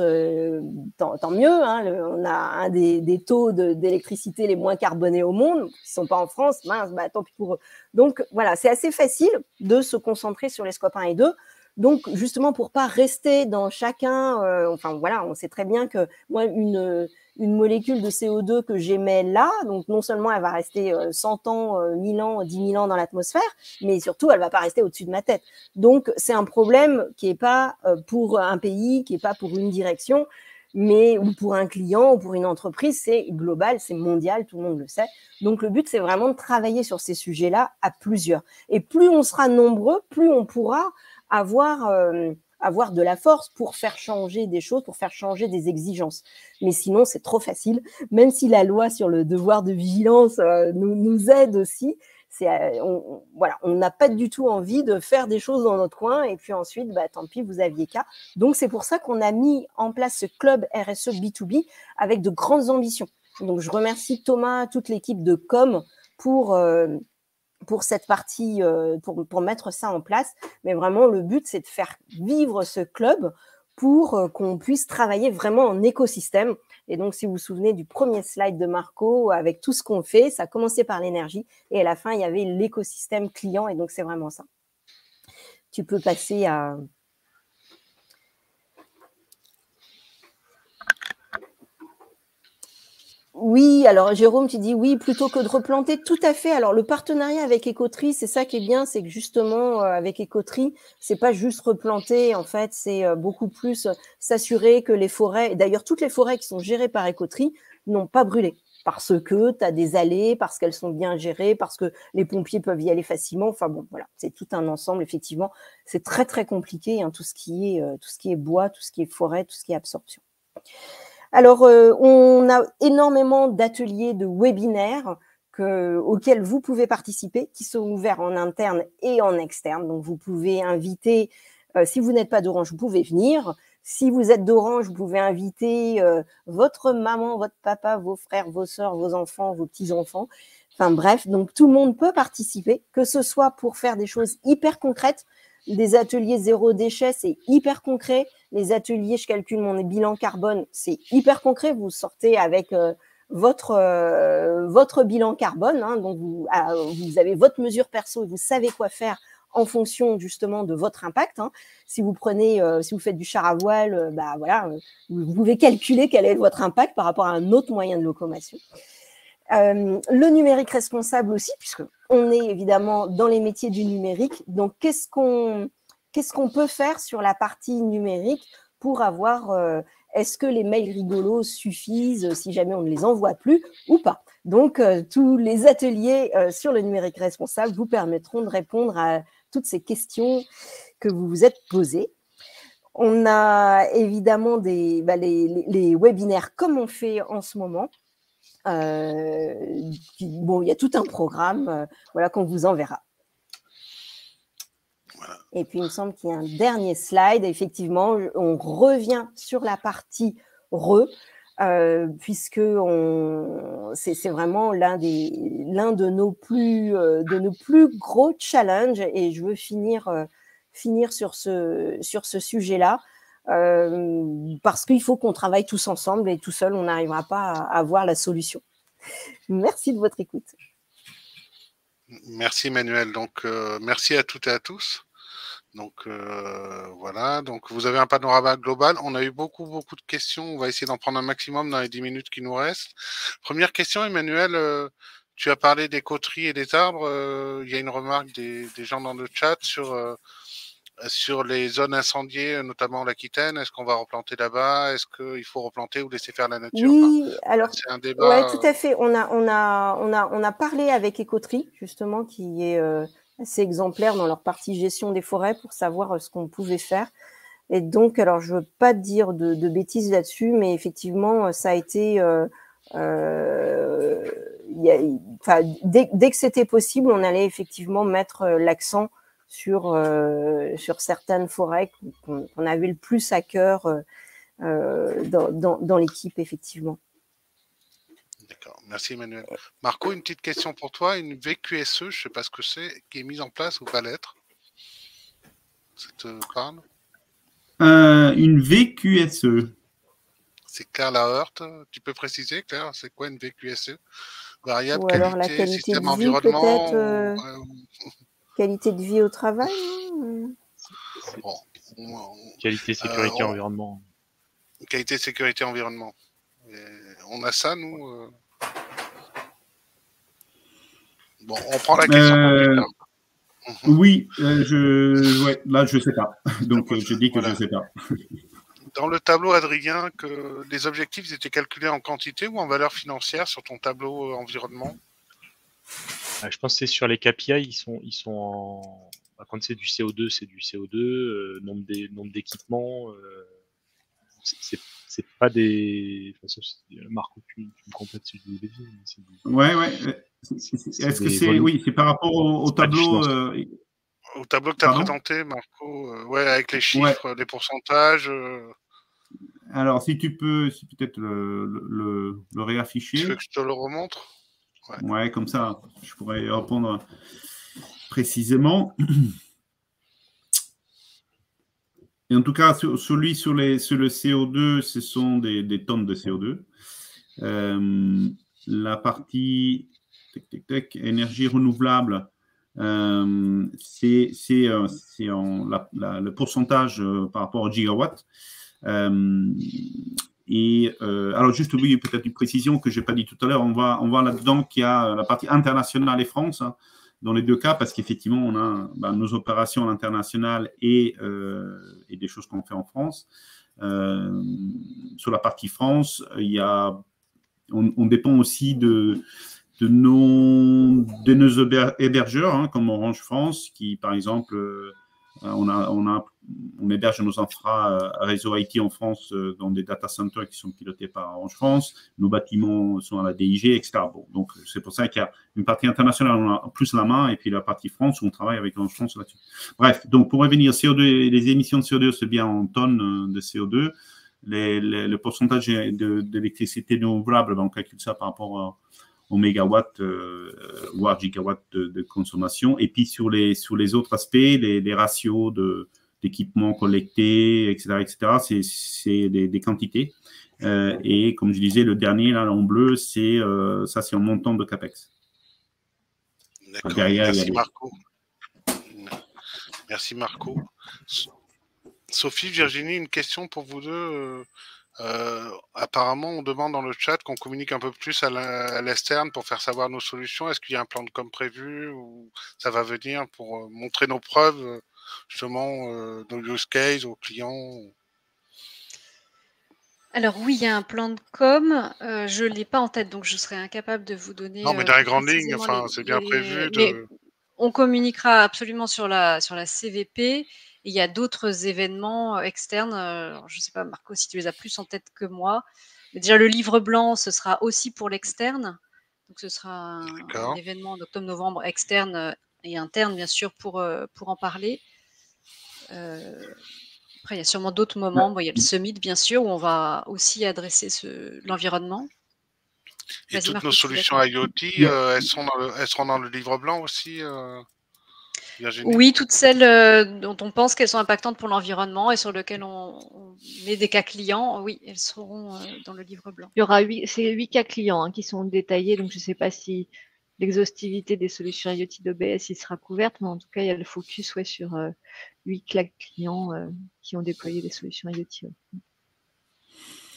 tant mieux, hein, on a un des taux d'électricité les moins carbonés au monde. S'ils ne sont pas en France, mince, tant pis pour eux. Donc voilà, c'est assez facile de se concentrer sur les scopes 1 et 2. Donc justement, pour ne pas rester dans chacun, on sait très bien que moi, une molécule de CO2 que j'émets là, donc non seulement elle va rester 100 ans, 1000 ans, 10 000 ans dans l'atmosphère, mais surtout, elle ne va pas rester au-dessus de ma tête. Donc, c'est un problème qui n'est pas pour un pays, qui n'est pas pour une direction, ou pour un client, ou pour une entreprise, c'est global, c'est mondial, tout le monde le sait. Donc, le but, c'est vraiment de travailler sur ces sujets-là à plusieurs. Et plus on sera nombreux, plus on pourra avoir de la force pour faire changer des choses, pour faire changer des exigences. Mais sinon, c'est trop facile. Même si la loi sur le devoir de vigilance nous aide aussi, on n'a pas du tout envie de faire des choses dans notre coin et puis ensuite, tant pis, vous aviez qu'à. Donc, c'est pour ça qu'on a mis en place ce club RSE B2B avec de grandes ambitions. Donc, je remercie Thomas, toute l'équipe de com pour cette partie, pour mettre ça en place. Mais vraiment, le but, c'est de faire vivre ce club pour qu'on puisse travailler vraiment en écosystème. Et donc, si vous vous souvenez du premier slide de Marco, avec tout ce qu'on fait, ça a commencé par l'énergie et à la fin, il y avait l'écosystème client. Et donc, c'est vraiment ça. Tu peux passer à... Oui, alors Jérôme, tu dis oui, plutôt que de replanter, tout à fait. Alors le partenariat avec Écoterie, c'est ça qui est bien, c'est que justement avec Écoterie, c'est pas juste replanter, en fait, c'est beaucoup plus s'assurer que les forêts, d'ailleurs toutes les forêts qui sont gérées par Écoterie n'ont pas brûlé. Parce que tu as des allées, parce qu'elles sont bien gérées, parce que les pompiers peuvent y aller facilement. Enfin bon, voilà, c'est tout un ensemble, effectivement. C'est très, très compliqué, hein, tout ce qui est bois, tout ce qui est forêt, tout ce qui est absorption. Alors, on a énormément d'ateliers, de webinaires auxquels vous pouvez participer, qui sont ouverts en interne et en externe. Donc, vous pouvez inviter, si vous n'êtes pas d'Orange, vous pouvez venir. Si vous êtes d'Orange, vous pouvez inviter votre maman, votre papa, vos frères, vos sœurs, vos enfants, vos petits-enfants. Enfin bref, donc tout le monde peut participer, que ce soit pour faire des choses hyper concrètes. Des ateliers zéro déchet, c'est hyper concret. Les ateliers, je calcule mon bilan carbone, c'est hyper concret. Vous sortez avec votre bilan carbone. Hein, donc, vous avez votre mesure perso et vous savez quoi faire en fonction justement de votre impact. Hein. Si vous faites du char à voile, vous pouvez calculer quel est votre impact par rapport à un autre moyen de locomotion. Le numérique responsable aussi, puisqu'on est évidemment dans les métiers du numérique. Donc, qu'est-ce qu'on peut faire sur la partie numérique pour avoir, est-ce que les mails rigolos suffisent si jamais on ne les envoie plus ou pas? Donc, tous les ateliers sur le numérique responsable vous permettront de répondre à toutes ces questions que vous vous êtes posées. On a évidemment les webinaires comme on fait en ce moment. Il y a tout un programme qu'on vous enverra. Voilà. Et puis, il me semble qu'il y a un dernier slide. Effectivement, on revient sur la partie puisque c'est vraiment l'un de nos plus gros challenges. Et je veux finir sur ce sujet-là. Parce qu'il faut qu'on travaille tous ensemble et tout seul, on n'arrivera pas à avoir la solution. Merci de votre écoute. Merci Emmanuel. Donc, merci à toutes et à tous. Donc voilà, donc vous avez un panorama global. On a eu beaucoup de questions. On va essayer d'en prendre un maximum dans les 10 minutes qui nous restent. Première question, Emmanuel. Tu as parlé des coteries et des arbres. Il y a une remarque des gens dans le chat sur les zones incendiées, notamment l'Aquitaine. Est-ce qu'on va replanter là-bas? Est-ce qu'il faut replanter ou laisser faire la nature? Oui, Enfin, alors, c'est un débat. ouais, tout à fait. On a parlé avec Écoterie, justement, qui est assez exemplaire dans leur partie gestion des forêts pour savoir ce qu'on pouvait faire. Et donc, alors, je veux pas dire de bêtises là-dessus, mais effectivement, ça a été, dès que c'était possible, on allait effectivement mettre l'accent sur certaines forêts qu'on avait le plus à cœur dans l'équipe, effectivement. D'accord, merci Emmanuel. Marco, une petite question pour toi. Une VQSE, je ne sais pas ce que c'est, qui est mise en place ou pas l'être. Ça te parle? Une VQSE. C'est Claire Laheurte. Tu peux préciser, Claire, c'est quoi une VQSE? Variable, Ou qualité, alors la qualité système, de vie, environnement. peut-être. Qualité de vie au travail. Bon, qualité, sécurité, environnement. Qualité, sécurité, environnement. Et on a ça, nous. Bon, on prend la question pour plus tard. Oui, là, je ne sais pas. Donc, je dis que je ne sais pas. Dans le tableau, Adrien, que les objectifs étaient calculés en quantité ou en valeur financière sur ton tableau environnement? Je pense que c'est sur les KPI, ils sont en. Quand c'est du CO2, c'est du CO2, nombre d'équipements. C'est pas des. Enfin, Marco, tu me complètes si je dis des bêtises. Ouais. Est-ce que c'est. Oui, c'est par rapport au tableau. Au tableau que tu as présenté, Marco, avec les chiffres, les pourcentages. Alors, si tu peux, peut-être le réafficher. Tu veux que je te le remontre? Ouais, comme ça, je pourrais répondre précisément. Et en tout cas, celui sur le CO2, ce sont des tonnes de CO2. La partie énergie renouvelable, c'est le pourcentage par rapport au gigawatt. Alors, juste, oui, peut-être une précision que je n'ai pas dit tout à l'heure. On voit là-dedans qu'il y a la partie internationale et France, hein, dans les deux cas, parce qu'effectivement, on a nos opérations à l'international et des choses qu'on fait en France. Sur la partie France, on dépend aussi de nos hébergeurs, hein, comme Orange France, qui, par exemple, on héberge nos infra réseau IT en France dans des data centers qui sont pilotés par Orange France. Nos bâtiments sont à la DIG, etc. Bon, donc, c'est pour ça qu'il y a une partie internationale, on a plus la main, et puis la partie France, où on travaille avec Orange France là-dessus. Bref, donc pour revenir, CO2, les émissions de CO2, c'est bien en tonnes de CO2. Le pourcentage d'électricité renouvelable, on calcule ça par rapport au mégawatt ou à gigawatt de consommation. Et puis, sur les autres aspects, les ratios d'équipements collectés, etc., c'est des quantités. Et comme je disais, le dernier, là, en bleu, c'est un montant de CAPEX. D'accord, merci Marco. Merci Marco. Sophie, Virginie, une question pour vous deux. Apparemment, on demande dans le chat qu'on communique un peu plus à l'externe pour faire savoir nos solutions. Est-ce qu'il y a un plan de com prévu ou ça va venir pour montrer nos preuves, justement, nos use cases aux clients? Alors oui, il y a un plan de com. Je ne l'ai pas en tête, donc je serais incapable de vous donner. Non, mais dans les grandes lignes, enfin, c'est bien prévu. Mais on communiquera absolument sur la CVP. Il y a d'autres événements externes. Je ne sais pas, Marco, si tu les as plus en tête que moi. Mais déjà, le livre blanc, ce sera aussi pour l'externe. Donc, ce sera un événement d'octobre-novembre externe et interne, bien sûr, pour en parler. Après, il y a sûrement d'autres moments. Bon, il y a le summit, bien sûr, où on va aussi adresser l'environnement. Et toutes nos solutions IoT, elles seront dans le livre blanc aussi, Virginie? Oui, toutes celles dont on pense qu'elles sont impactantes pour l'environnement et sur lesquelles on met des cas clients, oui, elles seront dans le livre blanc. Il y aura 8 cas clients qui sont détaillés, donc je ne sais pas si l'exhaustivité des solutions IoT d'OBS, il sera couverte, mais en tout cas, il y a le focus sur 8 clients qui ont déployé des solutions IoT.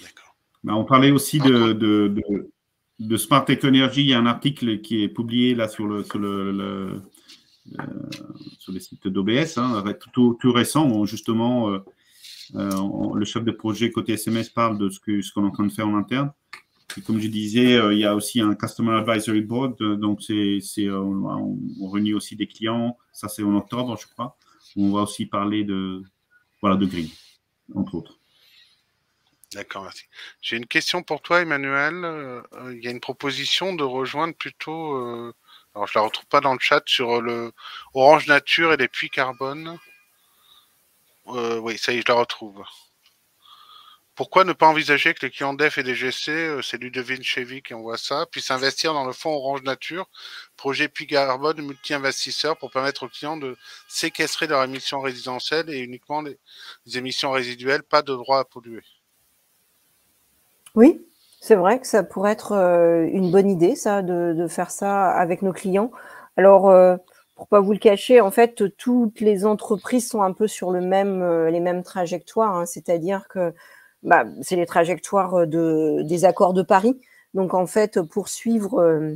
D'accord. On parlait aussi de Smart Tech Energy. Il y a un article qui est publié là sur le site d'OBS, tout récent, où justement le chef de projet côté SMS parle de ce qu'on est en train de faire en interne. Et comme je disais, il y a aussi un Customer Advisory Board, donc on réunit aussi des clients, ça c'est en octobre, je crois. On va aussi parler de Green, entre autres. D'accord, merci. J'ai une question pour toi, Emmanuel. Il y a une proposition de rejoindre plutôt, alors je la retrouve pas dans le chat, sur le Orange Nature et les puits carbone. Oui, ça y est, je la retrouve. Pourquoi ne pas envisager que les clients DEF et DGC, c'est Ludovine Chevy qui envoie ça, puissent investir dans le fonds Orange Nature, projet puits carbone multi-investisseurs, pour permettre aux clients de séquestrer leurs émissions résidentielles et uniquement les émissions résiduelles, pas de droit à polluer? Oui, c'est vrai que ça pourrait être une bonne idée, ça, de faire ça avec nos clients. Alors, pour pas vous le cacher, en fait, toutes les entreprises sont un peu sur les mêmes trajectoires, hein, c'est-à-dire que c'est les trajectoires des accords de Paris. Donc, en fait, poursuivre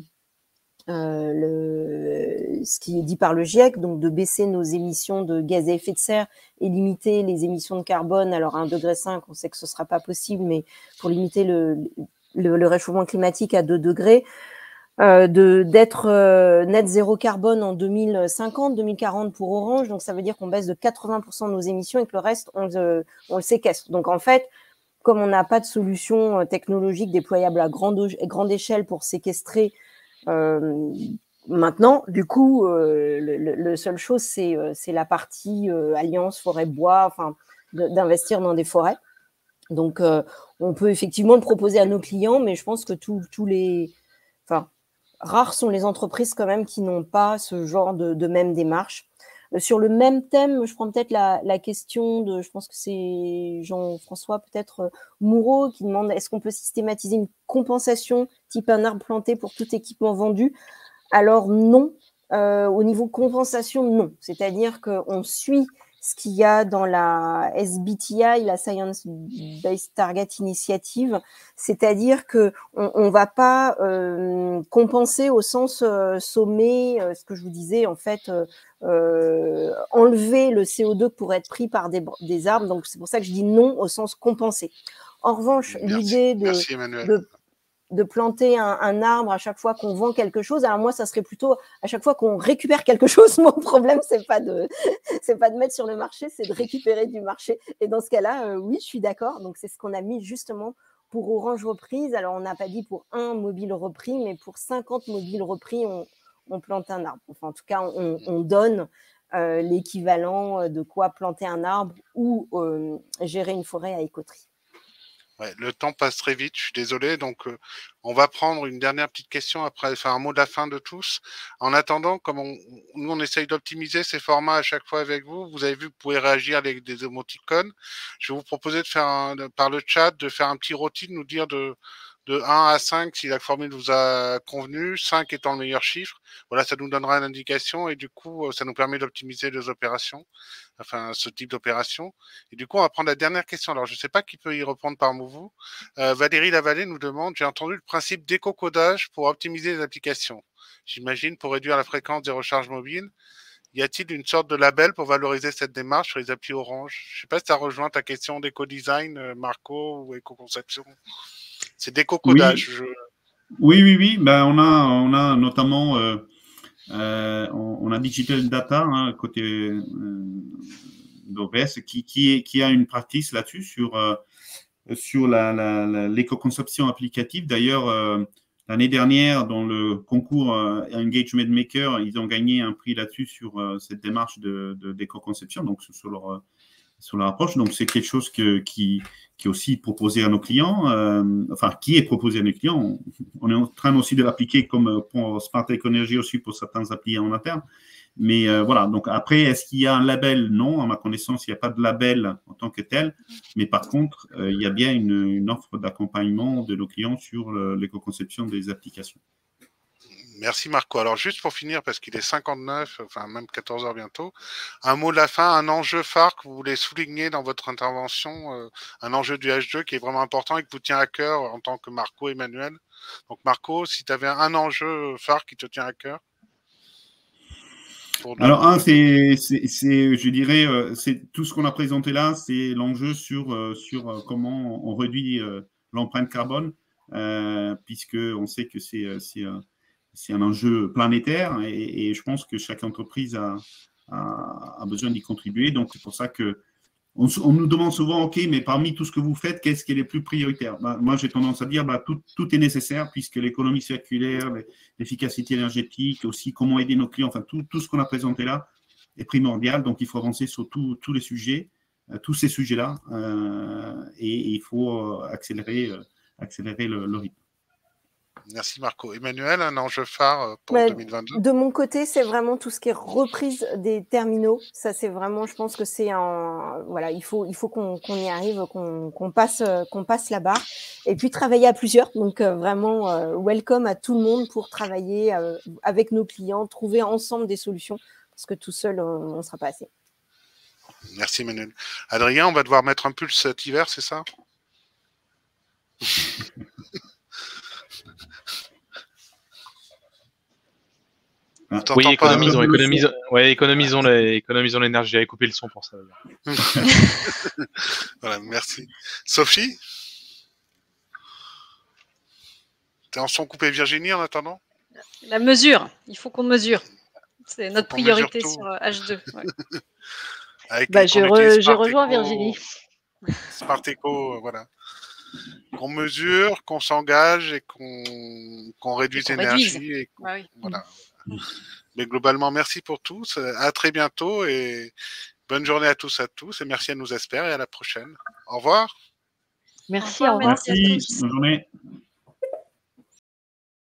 ce qui est dit par le GIEC, donc de baisser nos émissions de gaz à effet de serre et limiter les émissions de carbone. Alors, à 1,5 degré, on sait que ce ne sera pas possible, mais pour limiter le réchauffement climatique à 2 degrés, d'être net zéro carbone en 2050, 2040 pour Orange. Donc, ça veut dire qu'on baisse de 80% de nos émissions et que le reste, on le séquestre. Donc, en fait, comme on n'a pas de solution technologique déployable à grande échelle pour séquestrer maintenant, du coup, le seule chose, c'est la partie alliance forêt-bois, enfin, d'investir dans des forêts. Donc, on peut effectivement le proposer à nos clients, mais je pense que rares sont les entreprises quand même qui n'ont pas ce genre de même démarche. Sur le même thème, je prends peut-être la question je pense que c'est Jean-François peut-être Moureau qui demande est-ce qu'on peut systématiser une compensation type un arbre planté pour tout équipement vendu? Alors non, au niveau compensation, non. C'est-à-dire qu'on suit ce qu'il y a dans la SBTI, la Science Based Target Initiative, c'est-à-dire qu'on ne va pas compenser au sens sommet, ce que je vous disais, en fait, enlever le CO2 pour être pris par des arbres. Donc, c'est pour ça que je dis non au sens compensé. En revanche, l'idée de planter un arbre à chaque fois qu'on vend quelque chose. Alors moi, ça serait plutôt à chaque fois qu'on récupère quelque chose. Mon problème, c'est pas de mettre sur le marché, c'est de récupérer du marché. Et dans ce cas-là, oui, je suis d'accord. Donc c'est ce qu'on a mis justement pour Orange Reprise. Alors on n'a pas dit pour un mobile repris, mais pour 50 mobiles repris, on plante un arbre. Enfin, en tout cas, on donne l'équivalent de quoi planter un arbre ou gérer une forêt à écoterie. Ouais, le temps passe très vite, je suis désolé. Donc, on va prendre une dernière petite question après, faire un mot de la fin de tous. En attendant, comme nous, on essaye d'optimiser ces formats à chaque fois avec vous. Vous avez vu, vous pouvez réagir avec des émoticônes. Je vais vous proposer de faire par le chat, de faire un petit rôti, de nous dire de 1 à 5 si la formule vous a convenu, 5 étant le meilleur chiffre. Voilà, ça nous donnera une indication et du coup, ça nous permet d'optimiser les opérations, enfin ce type d'opération. Et du coup, on va prendre la dernière question. Alors, je ne sais pas qui peut y répondre parmi vous. Valérie Lavallée nous demande, j'ai entendu le principe d'éco-codage pour optimiser les applications. J'imagine pour réduire la fréquence des recharges mobiles. Y a-t-il une sorte de label pour valoriser cette démarche sur les applis Orange? Je ne sais pas si ça rejoint ta question d'éco-design, Marco, ou éco-conception. C'est d'éco-codage. Oui. On a notamment on a Digital Data côté d'OBS qui a une pratique là-dessus sur l'éco-conception applicative. D'ailleurs, l'année dernière, dans le concours Engagement Maker, ils ont gagné un prix là-dessus sur cette démarche d'éco-conception, donc sur leur approche. Donc, c'est quelque chose qui est aussi proposé à nos clients, qui est proposé à nos clients. On est en train aussi de l'appliquer comme pour Smart Tech Energy aussi pour certains applis en interne. Mais voilà, donc après, est-ce qu'il y a un label? Non, à ma connaissance, il n'y a pas de label en tant que tel. Mais par contre, il y a bien une offre d'accompagnement de nos clients sur l'éco-conception des applications. Merci Marco. Alors juste pour finir, parce qu'il est 59, enfin même 14 heures bientôt, un mot de la fin, un enjeu phare que vous voulez souligner dans votre intervention, un enjeu du H2 qui est vraiment important et que vous tient à cœur en tant que Marco Emmanuel. Donc Marco, si tu avais un enjeu phare qui te tient à cœur. Alors, je dirais, c'est tout ce qu'on a présenté là, c'est l'enjeu sur comment on réduit l'empreinte carbone, puisque on sait que c'est un enjeu planétaire et je pense que chaque entreprise a besoin d'y contribuer. Donc, c'est pour ça que on nous demande souvent, OK, mais parmi tout ce que vous faites, qu'est-ce qui est le plus prioritaire? Moi, j'ai tendance à dire, tout est nécessaire puisque l'économie circulaire, l'efficacité énergétique, aussi comment aider nos clients, enfin, tout ce qu'on a présenté là est primordial. Donc, il faut avancer sur tous les sujets, tous ces sujets-là, et il faut accélérer le rythme. Merci Marco. Emmanuel, un enjeu phare pour 2022? De mon côté, c'est vraiment tout ce qui est reprise des terminaux. Ça, c'est vraiment, je pense que c'est voilà, il faut qu'on y arrive, qu'on passe la barre. Et puis travailler à plusieurs. Donc vraiment, welcome à tout le monde pour travailler avec nos clients, trouver ensemble des solutions, parce que tout seul, on ne sera pas assez. Merci Emmanuel. Adrien, on va devoir mettre un pull cet hiver, c'est ça? Oui, économisons l'énergie. J'avais coupé le son pour ça. Voilà, merci. Sophie? T'es en son coupé, Virginie, en attendant? La mesure, il faut qu'on mesure. C'est notre priorité sur H2. Ouais. Je rejoins Virginie. Smart Eco, voilà. Qu'on mesure, qu'on s'engage et qu'on réduise l'énergie. Voilà. Mais globalement, merci pour tous. À très bientôt et bonne journée à tous et merci à nos experts et à la prochaine. Au revoir. Merci, au revoir. Merci, bonne journée.